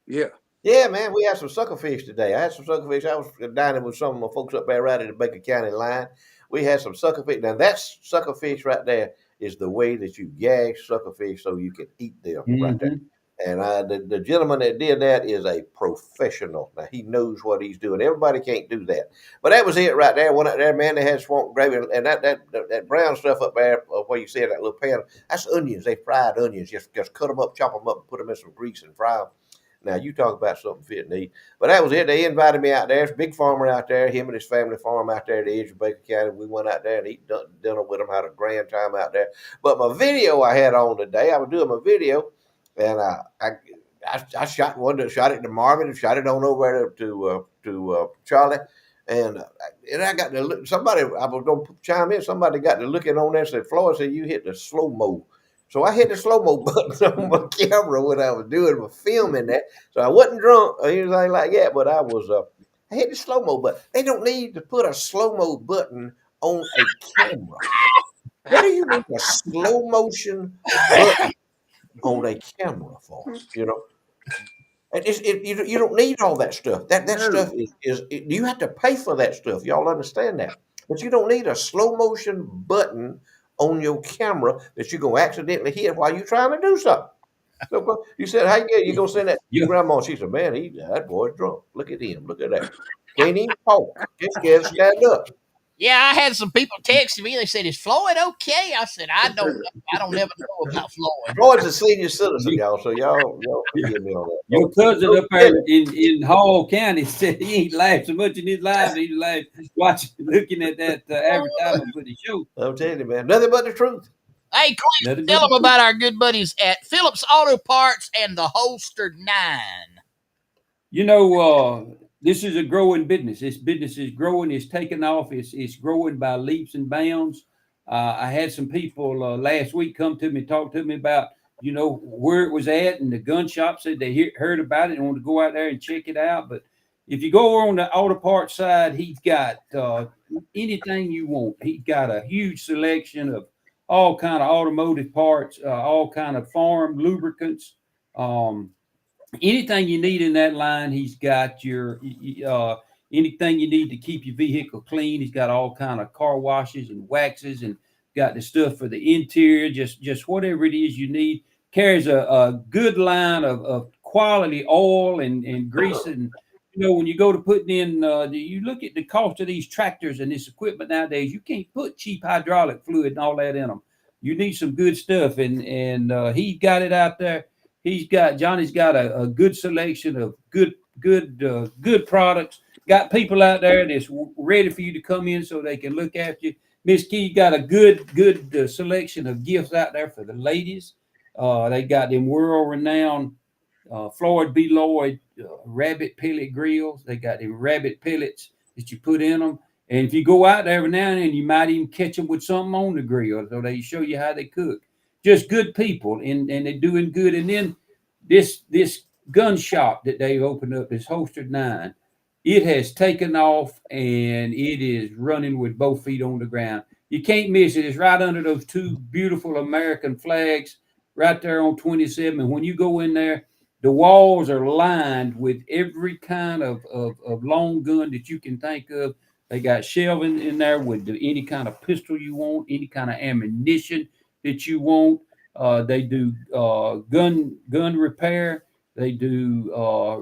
Yeah. Yeah, man, we had some suckerfish today. I had some suckerfish. I was dining with some of my folks up there right at the Baker County line. We had some suckerfish. Now, that suckerfish right there is the way that you gag suckerfish so you can eat them right there. And the gentleman that did that is a professional. Now, he knows what he's doing. Everybody can't do that. But that was it right there. One out there, man, they had swamp gravy. And that brown stuff up there, where you see that little pan, that's onions. They fried onions. Just cut them up, chop them up, and put them in some grease and fry them. Now, you talk about something fit and eat. But that was it. They invited me out there. There's a big farmer out there. Him and his family farm out there at the edge of Baker County. We went out there and eat dinner with them. Had a grand time out there. But my video I had on today, I was doing my video, and I shot one. Shot it to Marvin and shot it on over to Charlie. And I got to look. Somebody, I was going to chime in. Somebody got to looking on there and said, Floyd said, you hit the slow-mo. So I hit the slow-mo button on my camera when I was doing my filming that. So I wasn't drunk or anything like that, but I hit the slow-mo button. They don't need to put a slow-mo button on a camera. What do you need a slow motion button on a camera for? You know? You don't need all that stuff. That stuff is you have to pay for that stuff. Y'all understand that. But you don't need a slow motion button on your camera that you're going to accidentally hit while you're trying to do something. So you said, hey, you going to send that to grandma? She said, man, that boy's drunk. Look at him. Look at that. Can't even talk. Just can't stand up. Yeah, I had some people texting me. They said, is Floyd okay? I said, I don't ever know about Floyd. Floyd's a senior citizen, y'all, so y'all forgive me on that. Your cousin up there in Hall County said he ain't laughed so much in his life. He laughed looking at that advertisement for the show. I'm telling you, man, nothing but the truth. Hey, Clint, tell them about our good buddies at Phillips Auto Parts and the Holster 9. You know, this is a growing business. This business is growing. It's taking off. It's growing by leaps and bounds. I had some people last week come to me, talk to me about, you know, where it was at, and the gun shop said they heard about it and wanted to go out there and check it out. But if you go on the auto parts side, he's got anything you want. He's got a huge selection of all kind of automotive parts, all kind of farm lubricants. Anything you need in that line, he's got your anything you need to keep your vehicle clean. He's got all kind of car washes and waxes, and got the stuff for the interior, just whatever it is you need. Carries a good line of quality oil and grease. And you know, when you go to putting in, you look at the cost of these tractors and this equipment nowadays, you can't put cheap hydraulic fluid and all that in them. You need some good stuff, and he got it out there. Johnny's got a good selection of good products. Got people out there that's ready for you to come in so they can look after you. Miss Key got a good selection of gifts out there for the ladies. They got them world-renowned Floyd B. Lloyd rabbit pellet grills. They got them rabbit pellets that you put in them. And if you go out there every now and then, you might even catch them with something on the grill, so they show you how they cook. Just good people, and they're doing good. And then this gun shop that they've opened up, this Holster 9, it has taken off, and it is running with both feet on the ground. You can't miss it. It's right under those two beautiful American flags right there on 27. And when you go in there, the walls are lined with every kind of long gun that you can think of. They got shelving in there with any kind of pistol you want, any kind of ammunition that you want. They do gun repair. They do.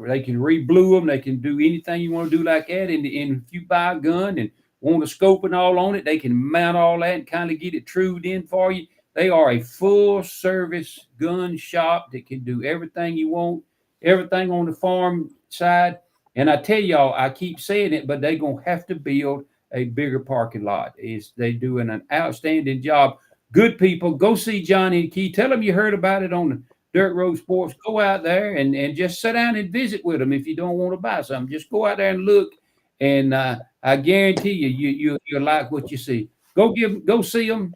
They can re-blue them. They can do anything you want to do like that. And if you buy a gun and want a scope and all on it, they can mount all that and kind of get it trued in for you. They are a full service gun shop that can do everything you want, everything on the farm side. And I tell y'all, I keep saying it, but they're gonna have to build a bigger parking lot. They doing an outstanding job. Good people, go see Johnny and Key. Tell them you heard about it on the Dirt Road Sports. Go out there and just sit down and visit with them if you don't want to buy something. Just go out there and look, and I guarantee you'll like what you see. Go see them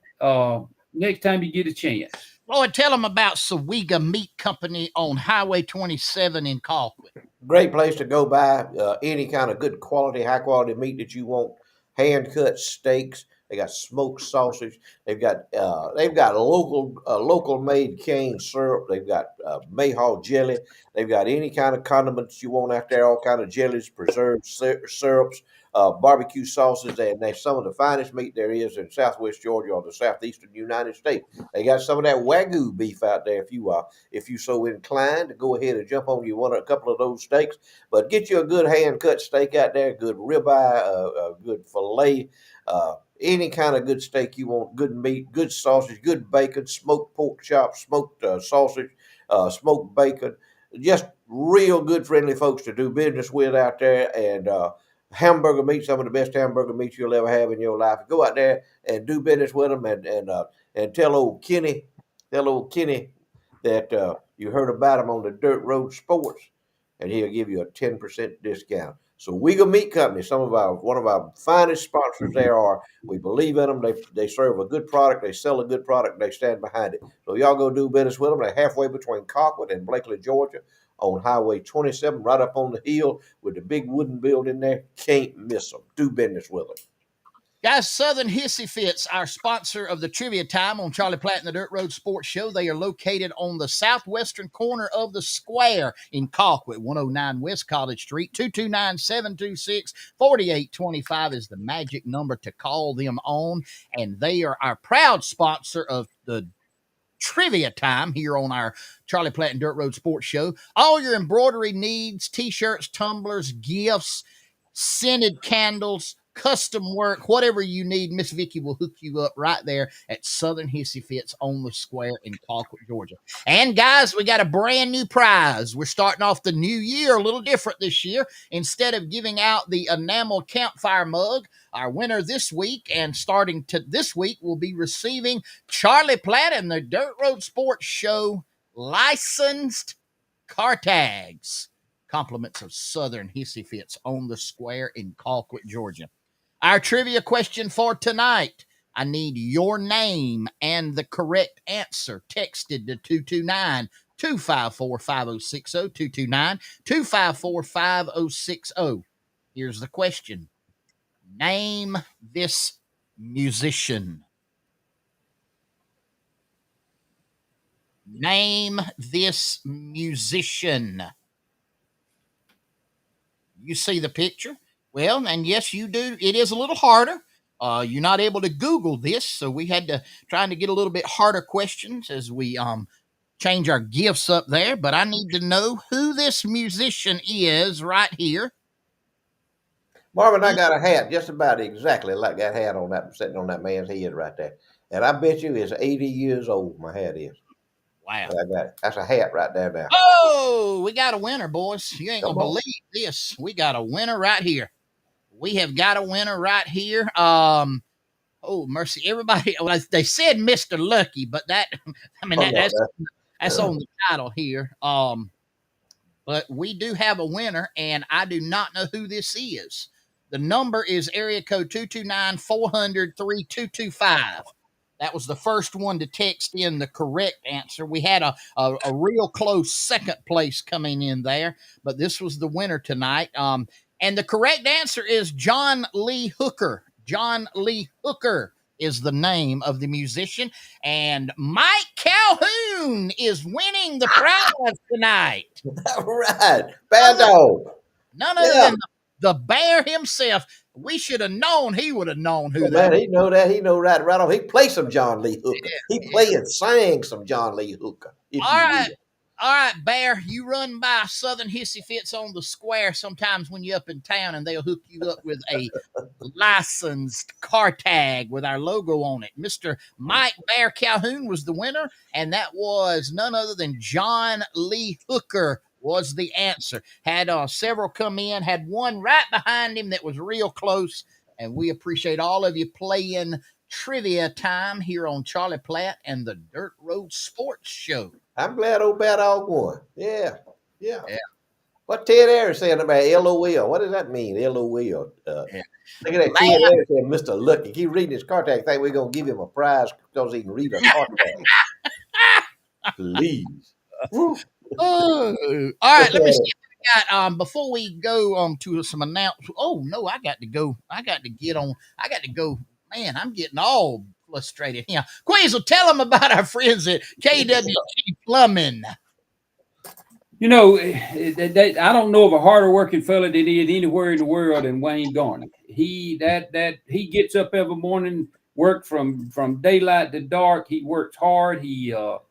next time you get a chance. Lloyd, tell them about Sawega Meat Company on Highway 27 in Colquitt. Great place to go buy any kind of good quality, high quality meat that you want. Hand cut steaks. They got smoked sausage. They've got local made cane syrup. They've got Mayhaw jelly. They've got any kind of condiments you want out there. All kind of jellies, preserved syrups, barbecue sauces, and they're some of the finest meat there is in Southwest Georgia or the southeastern United States. They got some of that Wagyu beef out there if you so inclined to go ahead and jump on a couple of those steaks. But get you a good hand cut steak out there, good ribeye, a good fillet. Any kind of good steak you want, good meat, good sausage, good bacon, smoked pork chops, smoked sausage, smoked bacon, just real good friendly folks to do business with out there. And hamburger meat, some of the best hamburger meat you'll ever have in your life. Go out there and do business with them and tell old Kenny that you heard about him on the Dirt Road Sports, and he'll give you a 10% discount. So Sawega Meat Company, one of our finest sponsors there are. We believe in them. They serve a good product. They sell a good product. They stand behind it. So y'all go do business with them. They're halfway between Colquitt and Blakely, Georgia, on Highway 27, right up on the hill with the big wooden building there. Can't miss them. Do business with them. Guys, Southern Hissy Fits, our sponsor of the trivia time on Charlie Platt and the Dirt Road Sports Show. They are located on the southwestern corner of the square in Colquitt, 109 West College Street. 229-726-4825 is the magic number to call them on. And they are our proud sponsor of the trivia time here on our Charlie Platt and Dirt Road Sports Show. All your embroidery needs, t-shirts, tumblers, gifts, scented candles, custom work, whatever you need, Miss Vicky will hook you up right there at Southern Hissy Fits on the square in Colquitt, Georgia. And guys, we got a brand new prize. We're starting off the new year a little different this year. Instead of giving out the enamel campfire mug, our winner this week and starting to this week will be receiving Charlie Platt and the Dirt Road Sports Show licensed car tags. Compliments of Southern Hissy Fits on the square in Colquitt, Georgia. Our trivia question for tonight. I need your name and the correct answer texted to 229-254-5060, 229-254-5060. Here's the question. Name this musician. Name this musician. You see the picture? Well, and yes, you do. It is a little harder. You're not able to Google this, so we had to trying to get a little bit harder questions as we change our gifts up there. But I need to know who this musician is right here. Marvin, I got a hat just about exactly like that hat on that sitting on that man's head right there, and I bet you it's 80 years old. My hat is. Wow. I got it. That's a hat right there now. Oh, we got a winner, boys. You ain't Come gonna on. believe this. We got a winner right here. We have got a winner right here. Oh mercy, everybody! Well, they said Mr. Lucky, but that I mean that's on the title here. But we do have a winner, and I do not know who this is. The number is area code 229-400-3225. That was the first one to text in the correct answer. We had a real close second place coming in there, but this was the winner tonight. And the correct answer is John Lee Hooker. John Lee Hooker is the name of the musician. And Mike Calhoun is winning the prize tonight. All right. Bad dog. None other Yeah. than the bear himself. We should have known. He would have known who Oh, that man, was. he know that. He know right off. He play some John Lee Hooker. He Yeah. play and sang some John Lee Hooker. If All you right. will. All right, Bear, you run by Southern Hissy Fits on the square sometimes when you're up in town, and they'll hook you up with a licensed car tag with our logo on it. Mr. Mike Bear Calhoun was the winner, and that was none other than John Lee Hooker was the answer. Had several come in, had one right behind him that was real close, and we appreciate all of you playing trivia time here on Charlie Platt and the Dirt Road Sports Show. I'm glad old Bad Dog won. Yeah. Yeah. What Ted Ayers saying about LOL? What does that mean? LOL. Yeah. Look at that. Ted Ayers saying, Mr. Lucky. Keep reading his car tag. Think we're gonna give him a prize because he can read a car tag. Please. Woo. Oh, all right. Let me see if we got before we go to some announcements. Oh no, I got to go. I got to get on. I got to go. Man, I'm getting all frustrated here. Queasel, tell them about our friends at KWG Plumbing. You know, I don't know of a harder working fella that is anywhere in the world than Wayne Garnett. He gets up every morning, work from daylight to dark. He works hard. He's a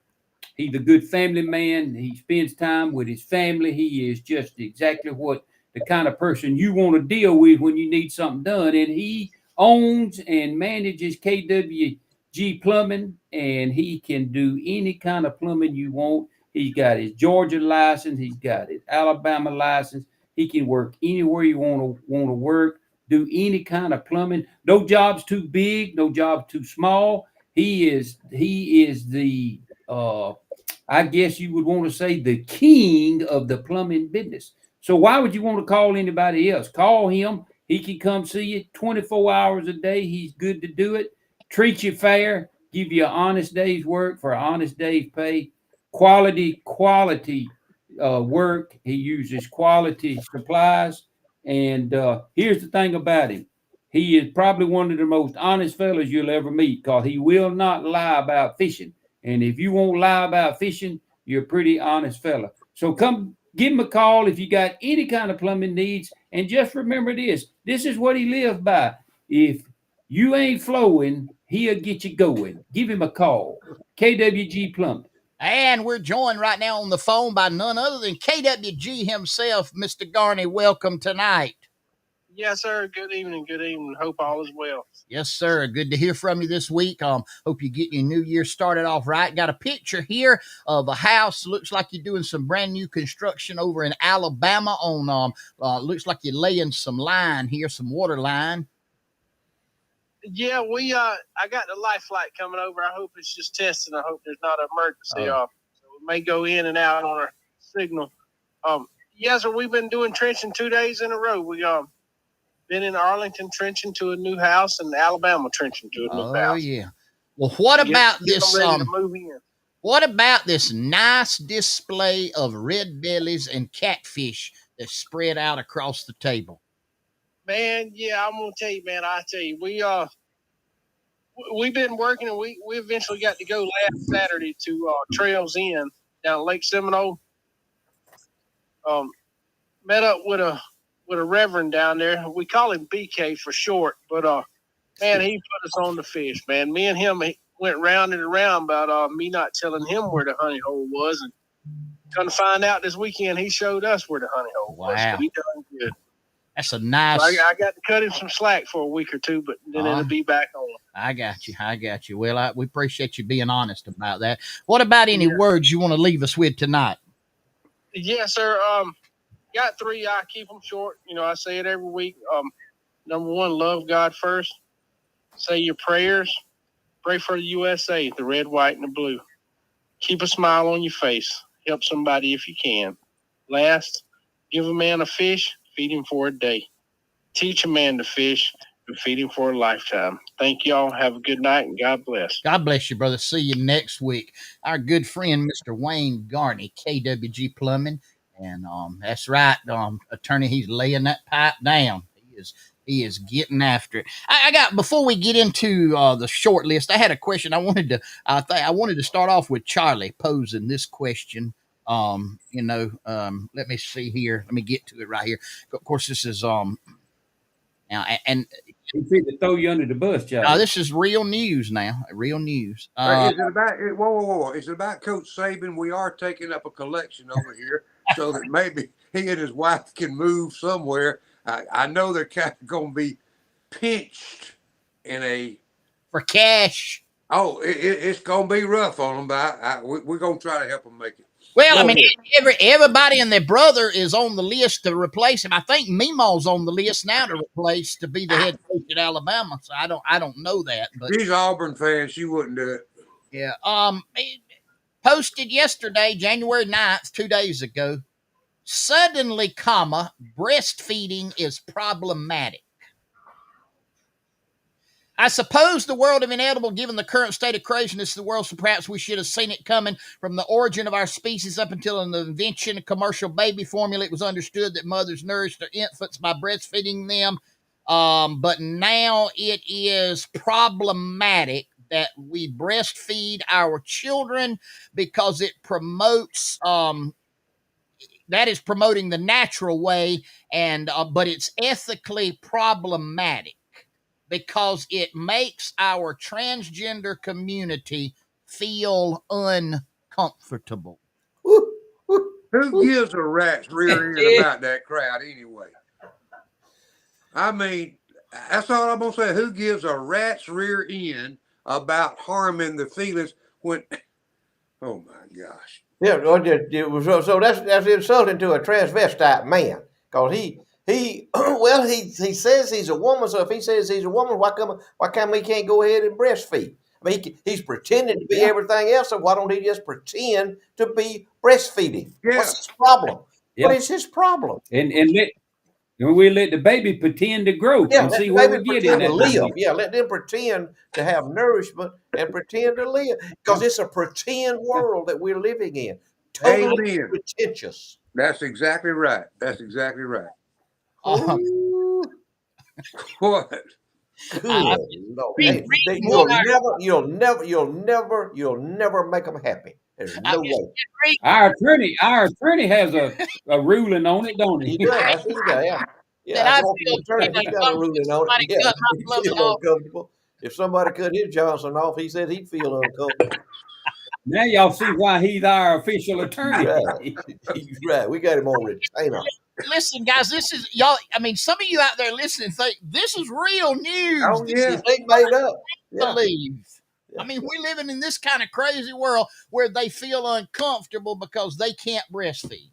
good family man. He spends time with his family. He is just exactly what the kind of person you want to deal with when you need something done. And he owns and manages KWG Plumbing, and he can do any kind of plumbing you want. He's got his Georgia license. He's got his Alabama license. He can work anywhere you want to work, do any kind of plumbing. No job's too big, no job too small. He is the I guess you would want to say the king of the plumbing business. So why would you want to call anybody else? Call him. He can come see you 24 hours a day. He's good to do it. Treat you fair. Give you an honest day's work for an honest day's pay. Quality work. He uses quality supplies. And here's the thing about him. He is probably one of the most honest fellas you'll ever meet because he will not lie about fishing. And if you won't lie about fishing, you're a pretty honest fella. So come give him a call if you got any kind of plumbing needs. And just remember this. This is what he lives by. If you ain't flowing, he'll get you going. Give him a call. KWG Plumbing. And we're joined right now on the phone by none other than KWG himself, Mr. Garney. Welcome tonight. Yes, sir. Good evening. Good evening. Hope all is well. Yes, sir. Good to hear from you this week. Hope you get your new year started off right. Got a picture here of a house. Looks like you're doing some brand new construction over in Alabama on looks like you're laying some line here, some water line. Yeah, I got the life flight coming over. I hope it's just testing. I hope there's not an emergency. So we may go in and out on our signal. Yes, sir. We've been doing trenching 2 days in a row. We been in Arlington trenching to a new house and Alabama trenching to a new house. Oh yeah. Well, what about this? What about this nice display of red bellies and catfish that's spread out across the table? Man, yeah, I'm gonna tell you, man. We've been working, and we eventually got to go last Saturday to Trails Inn down Lake Seminole. Met up with a reverend down there. We call him BK for short, but man, he put us on the fish, man. Me and him went round and around about me not telling him where the honey hole was, and come to find out this weekend he showed us where the honey hole was. So he done good. That's a nice. So I got to cut him some slack for a week or two, but then it'll be back on. I got you. Well, we appreciate you being honest about that. What about any words you want to leave us with tonight? Yes, sir. Got three. I keep them short. You know, I say it every week. Number one, love God first. Say your prayers. Pray for the USA, the red, white, and the blue. Keep a smile on your face. Help somebody if you can. Last, give a man a fish. Feed him for a day. Teach a man to fish and feed him for a lifetime. Thank y'all. Have a good night and God bless. God bless you, brother. See you next week. Our good friend, Mr. Wayne Garney, KWG Plumbing. And that's right, attorney, he's laying that pipe down. He is He is getting after it. I got before we get into the short list. I had a question. I wanted to start off with Charlie posing this question. Let me see here. Let me get to it right here. Of course, this is now and He fit to throw you under the bus, Charlie. this is real news now. Real news. Is it about whoa? Is it about Coach Saban? We are taking up a collection over here so that maybe he and his wife can move somewhere. I know they're kind of going to be pinched for cash. Oh, it's going to be rough on them, but we're going to try to help them make it. Well, I mean, everybody and their brother is on the list to replace him. I think Meemaw's on the list now to replace to be the head coach at Alabama. So I don't know that, but she's Auburn fan. She wouldn't do it. Yeah. Posted yesterday, January 9th, 2 days ago. Suddenly, breastfeeding is problematic. I suppose the world of inedible, given the current state of craziness of the world, so perhaps we should have seen it coming from the origin of our species up until the invention of commercial baby formula. It was understood that mothers nourished their infants by breastfeeding them. But now it is problematic that we breastfeed our children because it promotes that is promoting the natural way, and but it's ethically problematic because it makes our transgender community feel uncomfortable. Who gives a rat's rear end about that crowd anyway? I mean, that's all I'm going to say. Who gives a rat's rear end about harming the feelings when, oh my gosh. Yeah, so that's insulting to a transvestite man, because he says he's a woman. So if he says he's a woman, why come he can't go ahead and breastfeed? I mean, he's pretending to be everything else, so why don't he just pretend to be breastfeeding? Yeah. What's his problem? What is his problem? And we let the baby pretend to grow and see where we get in that live. Yeah, let them pretend to have nourishment and pretend to live, because it's a pretend world that we're living in. Totally pretentious. That's exactly right. That's exactly right. What? You'll never make them happy. There's no way. Our attorney has a ruling on it, don't he? Yeah, that's his guy. Yeah. He's got a ruling on it. Yeah, he feels uncomfortable. If somebody cut his Johnson off, he said he'd feel uncomfortable. Now y'all see why he's our official attorney. He's right. We got him on retainer. Listen, guys, this is y'all. I mean, some of you out there listening think this is real news. Oh, yeah, they made up. Believe. Yeah. I mean, we're living in this kind of crazy world where they feel uncomfortable because they can't breastfeed.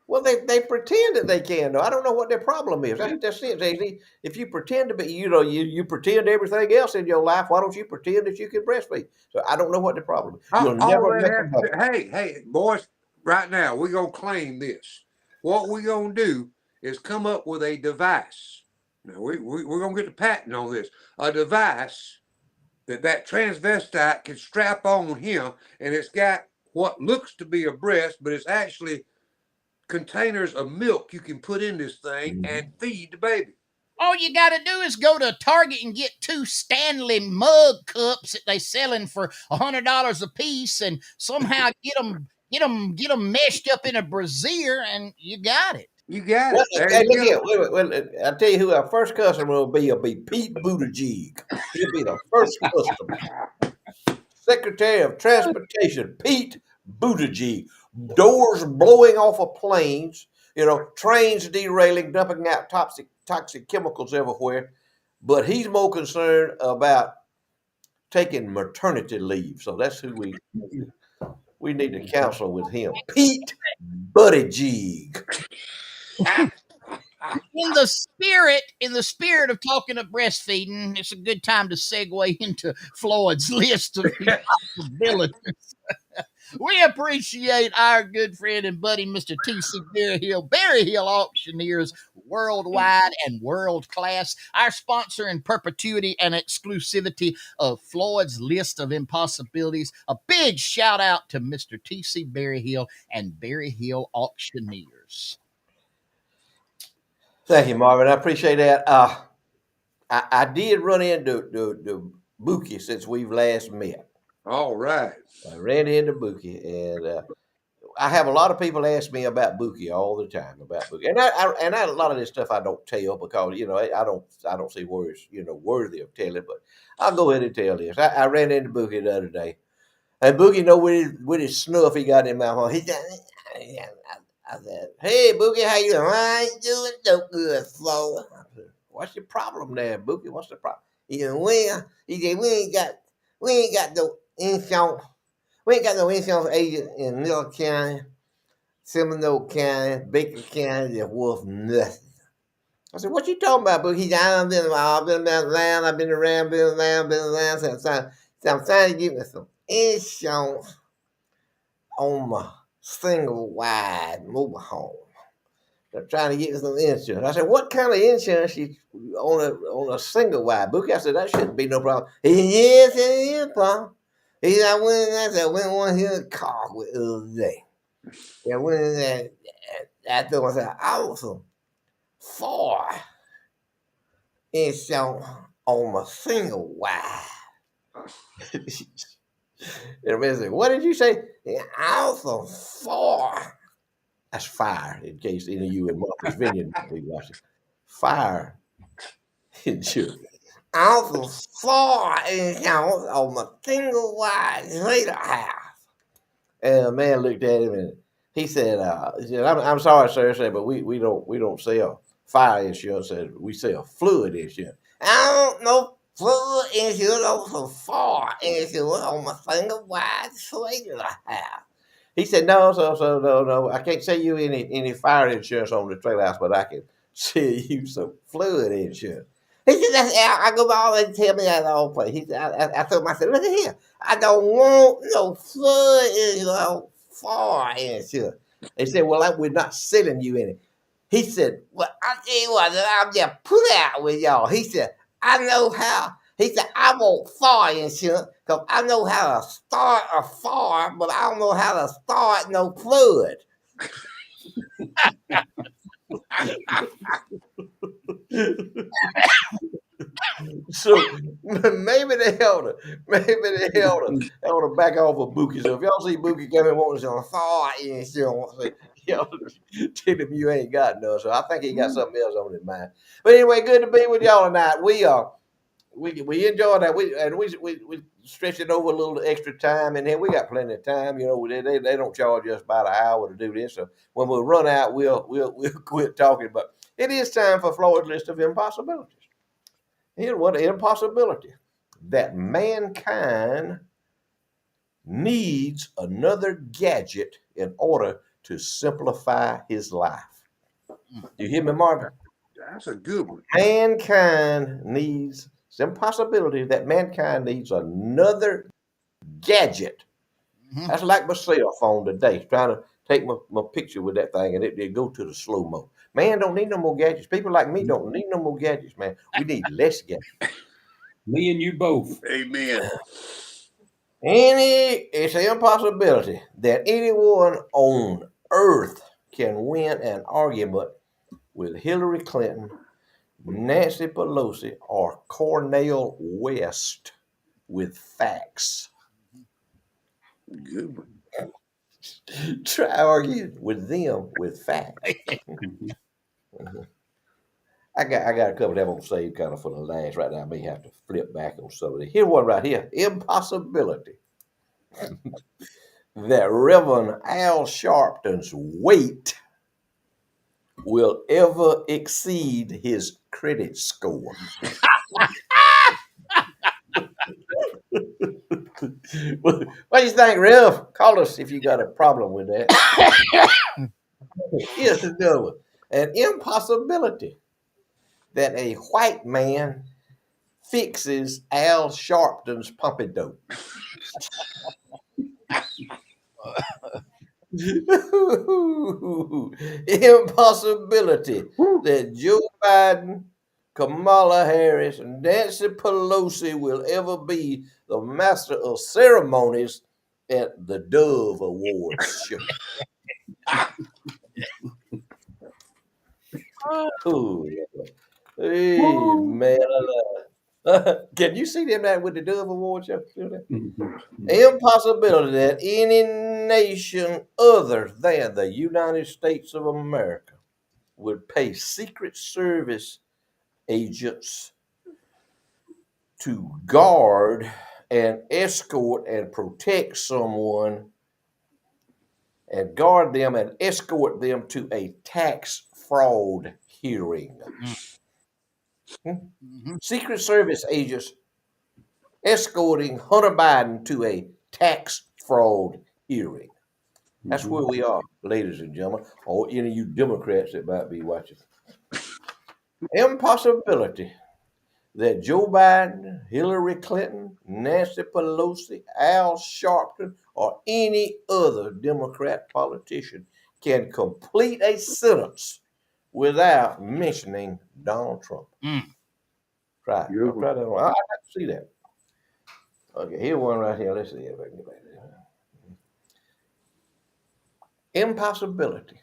Well, they pretend that they can, though. I don't know what their problem is. That's it, JZ. If you pretend to be, you pretend everything else in your life, why don't you pretend that you can breastfeed? So I don't know what the problem is. You'll never make hey, boys, right now, we're going to claim this. What we're going to do is come up with a device. Now, we're going to get the patent on this. A device that transvestite can strap on him, and it's got what looks to be a breast, but it's actually containers of milk you can put in this thing and feed the baby. All you got to do is go to Target and get 2 Stanley mug cups that they selling for $100 a piece, and somehow get them meshed up in a brassiere, and you got it. You got it. Well, I'll tell you who our first customer will be. It'll be Pete Buttigieg. He'll be the first customer. Secretary of Transportation, Pete Buttigieg. Doors blowing off of planes, trains derailing, dumping out toxic chemicals everywhere. But he's more concerned about taking maternity leave. So that's who we need to counsel with him. Pete Buttigieg. In the spirit of talking of breastfeeding, it's a good time to segue into Floyd's list of possibilities. We appreciate our good friend and buddy, Mr. T.C. Berry Hill Auctioneers, worldwide and world class, our sponsor in perpetuity and exclusivity of Floyd's List of Impossibilities. A big shout out to Mr. T.C. Berry Hill and Berry Hill Auctioneers. Thank you, Marvin. I appreciate that. I did run into the Bookie since we've last met. All right. I ran into Bookie, and I have a lot of people ask me about Bookie all the time about Bookie, and a lot of this stuff I don't tell because I don't see where it's worthy of telling, but I'll go ahead and tell this. I ran into Bookie the other day, and Bookie, with his snuff he got in my mouth, he said, I said, "Hey Bookie, how you doing? I ain't doing no good, Flo." I said, "What's your problem there, Bookie? What's the problem?" He said, "We ain't got no insurance. We ain't got no insurance agent in Miller County, Seminole County, Baker County that's worth nothing." I said, "What you talking about, Bookie?" He said, "I've been around, I've been around. So I'm trying to get me some insurance on my single wide mobile home. They're trying to get me some insurance." I said, "What kind of insurance you on a single wide, Bookie?" I said, "That shouldn't be no problem." He said, "Yes, it is a problem." He said, I went one here in the car with the other day. I went in there, I told myself, I was for insurance on my single wide. And the man said, "What did you say?" "I was for." That's fire, in case any of you in Martha's Vineyard be watching. Fire insurance. "I was for insurance on my single wide trailer house." And the man looked at him and he said, "I'm sorry, sir," "but we don't sell fire insurance. We sell flood insurance." "I don't know flood insurance on some fire insurance on my single wide trailer house." He said, "No, no. I can't sell you any fire insurance on the trailer house, but I can sell you some flood insurance." He said, "I go by all and tell me that all place." He said, I told him, I said, "Look at here. I don't want no flood insurance, fire insurance." He said, "Well, we're not selling you any." He said, "Well, I tell you what, I'm just put out with y'all." He said, "I know how." He said, "I want fire insurance because I know how to start a fire, but I don't know how to start no flood." So maybe they ought to back off of Bookie. So if y'all see Bookie coming wanting some fire insurance, y'all tell him you ain't got none. So I think he got something else on his mind. But anyway, good to be with y'all tonight. We enjoyed that. We stretched it over a little extra time, and then we got plenty of time. They don't charge us about an hour to do this. So when we run out, we'll quit talking. But it is time for Floyd's list of impossibilities. Here's what impossibility: that mankind needs another gadget in order to simplify his life. You hear me, Marvin? That's a good one. Mankind needs, it's impossibility that mankind needs another gadget. Mhm. That's like my cell phone today, trying to take my picture with that thing and it go to the slow mo. Man don't need no more gadgets. People like me don't need no more gadgets, man. We need less gadgets. Me and you both. Amen. It's an impossibility that anyone on earth can win an argument with Hillary Clinton, Nancy Pelosi, or Cornel West with facts. Good one. Try arguing with them with facts. I got a couple of them on save kind of for the last right now. I may have to flip back on some of these. Here's one right here. Impossibility that Reverend Al Sharpton's weight will ever exceed his credit score. What do you think, Rev? Call us if you got a problem with that. Here's another one. An impossibility that a white man fixes Al Sharpton's pompadour. Impossibility that Joe Biden, Kamala Harris, and Nancy Pelosi will ever be the master of ceremonies at the Dove Awards show. Ooh, Hey, man. Can you see them that with the Dove Award show? Impossibility that any nation other than the United States of America would pay Secret Service agents to guard and escort and protect someone and guard them and escort them to a tax fraud hearing. Secret Service agents escorting Hunter Biden to a tax fraud hearing. That's where we are, ladies and gentlemen, or any of you Democrats that might be watching. Impossibility that Joe Biden, Hillary Clinton, Nancy Pelosi, Al Sharpton, or any other Democrat politician can complete a sentence without mentioning Donald Trump. Try it. Try that one. I'd like to see that. Okay, here's one right here. Let's see if I can get back there. Impossibility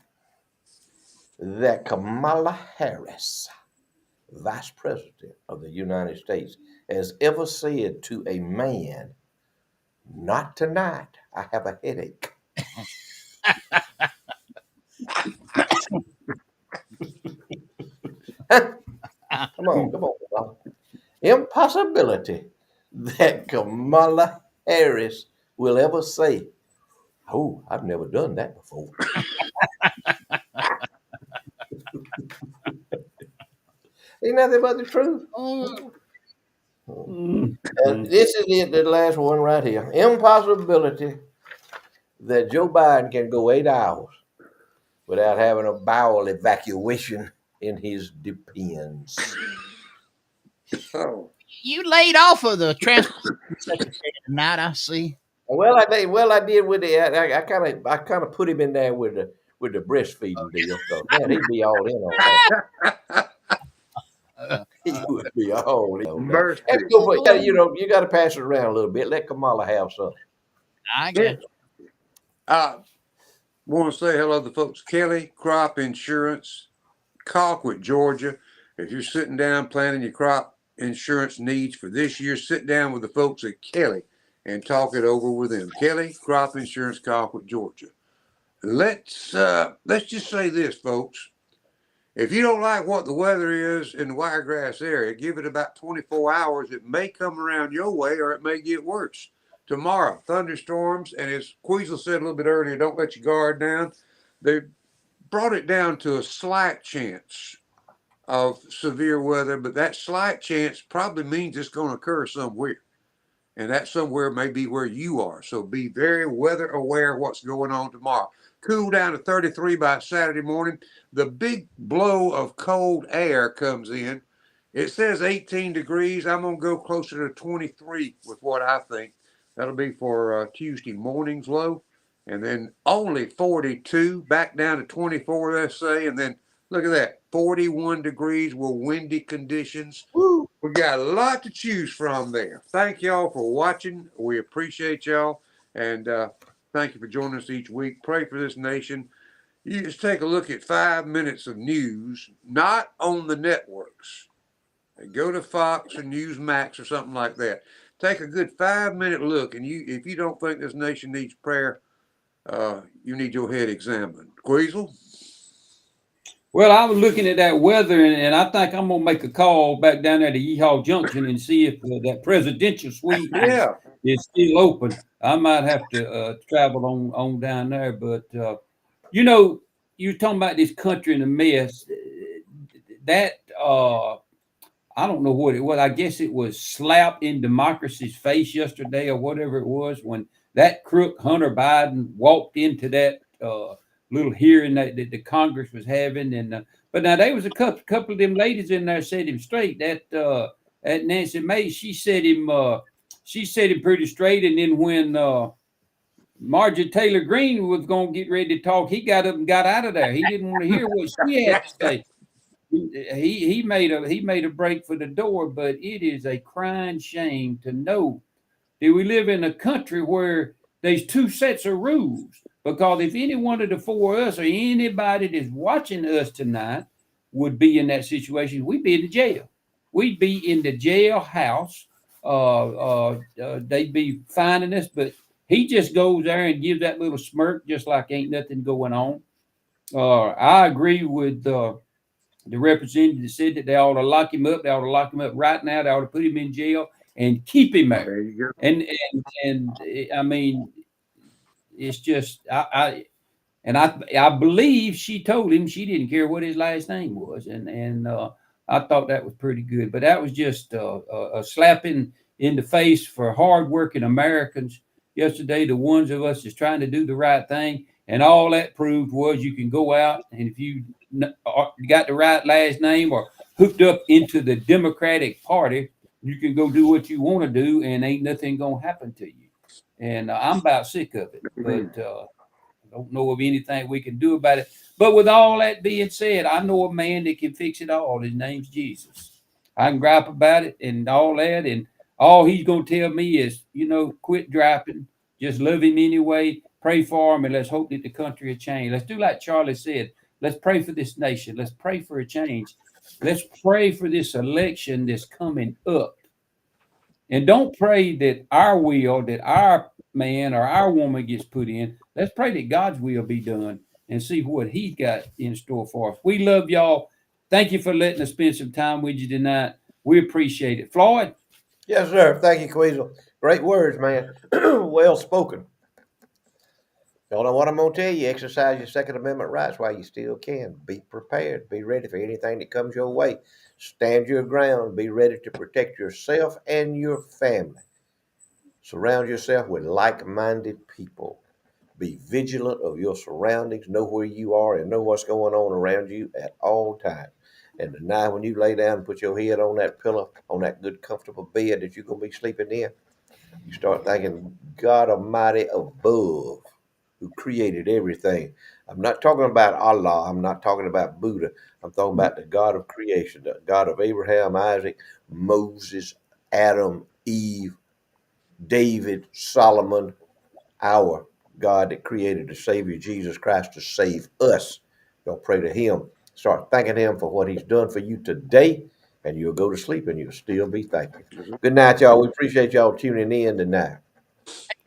that Kamala Harris, Vice President of the United States, has ever said to a man, "Not tonight, I have a headache." Come on. Impossibility that Kamala Harris will ever say, "Oh, I've never done that before." Ain't nothing but the truth. This is it, the last one right here. Impossibility that Joe Biden can go 8 hours without having a bowel evacuation in his Depends. Oh. You laid off of the transportation secretary tonight, I see. Well, I did with the. I kind of put him in there with the breastfeeding deal. So man, he'd be all in on that. He would be all in on that. And go for it. You got to pass it around a little bit. Let Kamala have some. I get it. Want to say hello to the folks. Kelly Crop Insurance, Colquitt, Georgia. If you're sitting down planning your crop insurance needs for this year, sit down with the folks at Kelly and talk it over with them. Kelly Crop Insurance, Colquitt, Georgia. Let's just say this, folks. If you don't like what the weather is in the Wiregrass area, give it about 24 hours. It may come around your way or it may get worse. Tomorrow, thunderstorms, and as Queasel said a little bit earlier, don't let your guard down. They brought it down to a slight chance of severe weather, but that slight chance probably means it's going to occur somewhere. And that somewhere may be where you are. So be very weather aware of what's going on tomorrow. Cool down to 33 by Saturday morning. The big blow of cold air comes in. It says 18 degrees. I'm going to go closer to 23 with what I think. That'll be for Tuesday morning's low. And then only 42, back down to 24, let's say. And then look at that, 41 degrees with windy conditions. Woo. We got a lot to choose from there. Thank y'all for watching. We appreciate y'all. And thank you for joining us each week. Pray for this nation. You just take a look at 5 minutes of news, not on the networks. Go to Fox or Newsmax or something like that. Take a good 5-minute look, and if you don't think this nation needs prayer, you need your head examined. Queasel? Well, I was looking at that weather, and I think I'm gonna make a call back down there to Yeehaw Junction and see if that presidential suite is still open. I might have to travel on down there, but you're talking about this country in a mess. That I don't know what it was. I guess it was slapped in democracy's face yesterday or whatever it was when that crook Hunter Biden walked into that little hearing that the Congress was having. And but now there was a couple of them ladies in there set him straight. That Nancy May, she said him pretty straight. And then when Marjorie Taylor Greene was going to get ready to talk, he got up and got out of there. He didn't want to hear what she had to say. He made a break for the door, but it is a crying shame to know that we live in a country where there's two sets of rules. Because if any one of the four of us or anybody that's watching us tonight would be in that situation, we'd be in the jail. We'd be in the jailhouse. They'd be finding us, but he just goes there and gives that little smirk, just like ain't nothing going on. I agree with the representative that said that they ought to lock him up. They ought to lock him up right now. They ought to put him in jail and keep him there. There you go. And I mean, it's just I believe she told him she didn't care what his last name was, and I thought that was pretty good. But that was just a slap in the face for hardworking Americans yesterday. The ones of us that's trying to do the right thing, and all that proved was you can go out, and if you got the right last name or hooked up into the Democratic Party, you can go do what you want to do, and ain't nothing gonna happen to you. And I'm about sick of it, but I don't know of anything we can do about it. But with all that being said, I know a man that can fix it all. His name's Jesus. I can gripe about it and all that, and all he's gonna tell me is, quit griping, just love him anyway, pray for him, and let's hope that the country will change. Let's do like Charlie said. Let's pray for this nation. Let's pray for a change. Let's pray for this election that's coming up. And don't pray that our will, that our man or our woman gets put in. Let's pray that God's will be done and see what he's got in store for us. We love y'all. Thank you for letting us spend some time with you tonight. We appreciate it. Floyd? Yes, sir. Thank you, Queasel. Great words, man. Well spoken. Y'all know what I'm going to tell you. Exercise your Second Amendment rights while you still can. Be prepared. Be ready for anything that comes your way. Stand your ground. Be ready to protect yourself and your family. Surround yourself with like-minded people. Be vigilant of your surroundings. Know where you are and know what's going on around you at all times. And tonight when you lay down and put your head on that pillow, on that good, comfortable bed that you're going to be sleeping in, you start thanking God Almighty above, who created everything. I'm not talking about Allah. I'm not talking about Buddha. I'm talking about the God of creation, the God of Abraham, Isaac, Moses, Adam, Eve, David, Solomon, our God that created the Savior Jesus Christ to save us. Y'all pray to him. Start thanking him for what he's done for you today, and you'll go to sleep and you'll still be thankful. Good night, y'all. We appreciate y'all tuning in tonight.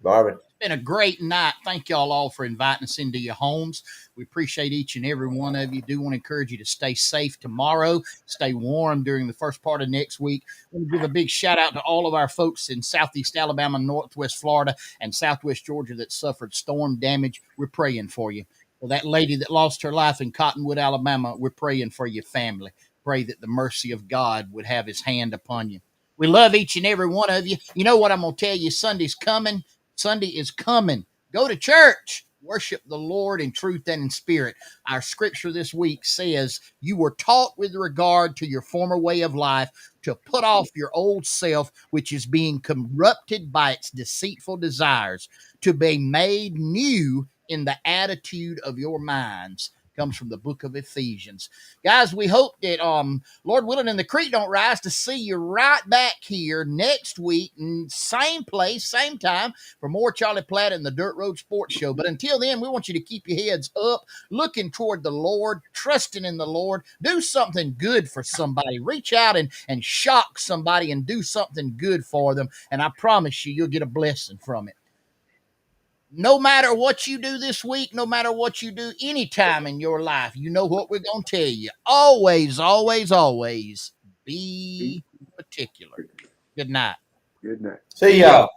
Marvin. Been a great night. Thank y'all all for inviting us into your homes. We appreciate each and every one of you. Do want to encourage you to stay safe tomorrow, stay warm during the first part of next week. I want to give a big shout out to all of our folks in Southeast Alabama, Northwest Florida, and Southwest Georgia that suffered storm damage. We're praying for you. For that lady that lost her life in Cottonwood, Alabama, we're praying for your family. Pray that the mercy of God would have his hand upon you. We love each and every one of you. You know what I'm going to tell you? Sunday's coming. Sunday is coming. Go to church. Worship the Lord in truth and in spirit. Our scripture this week says, you were taught with regard to your former way of life to put off your old self, which is being corrupted by its deceitful desires, to be made new in the attitude of your minds. Comes from the book of Ephesians. Guys, we hope that Lord willing and the creek don't rise to see you right back here next week, same place, same time, for more Charlie Platt and the Dirt Road Sports Show. But until then, we want you to keep your heads up, looking toward the Lord, trusting in the Lord. Do something good for somebody. Reach out and shock somebody and do something good for them. And I promise you'll get a blessing from it. No matter what you do this week, no matter what you do anytime in your life, you know what we're going to tell you. Always, always, always be particular. Good night. Good night. See y'all.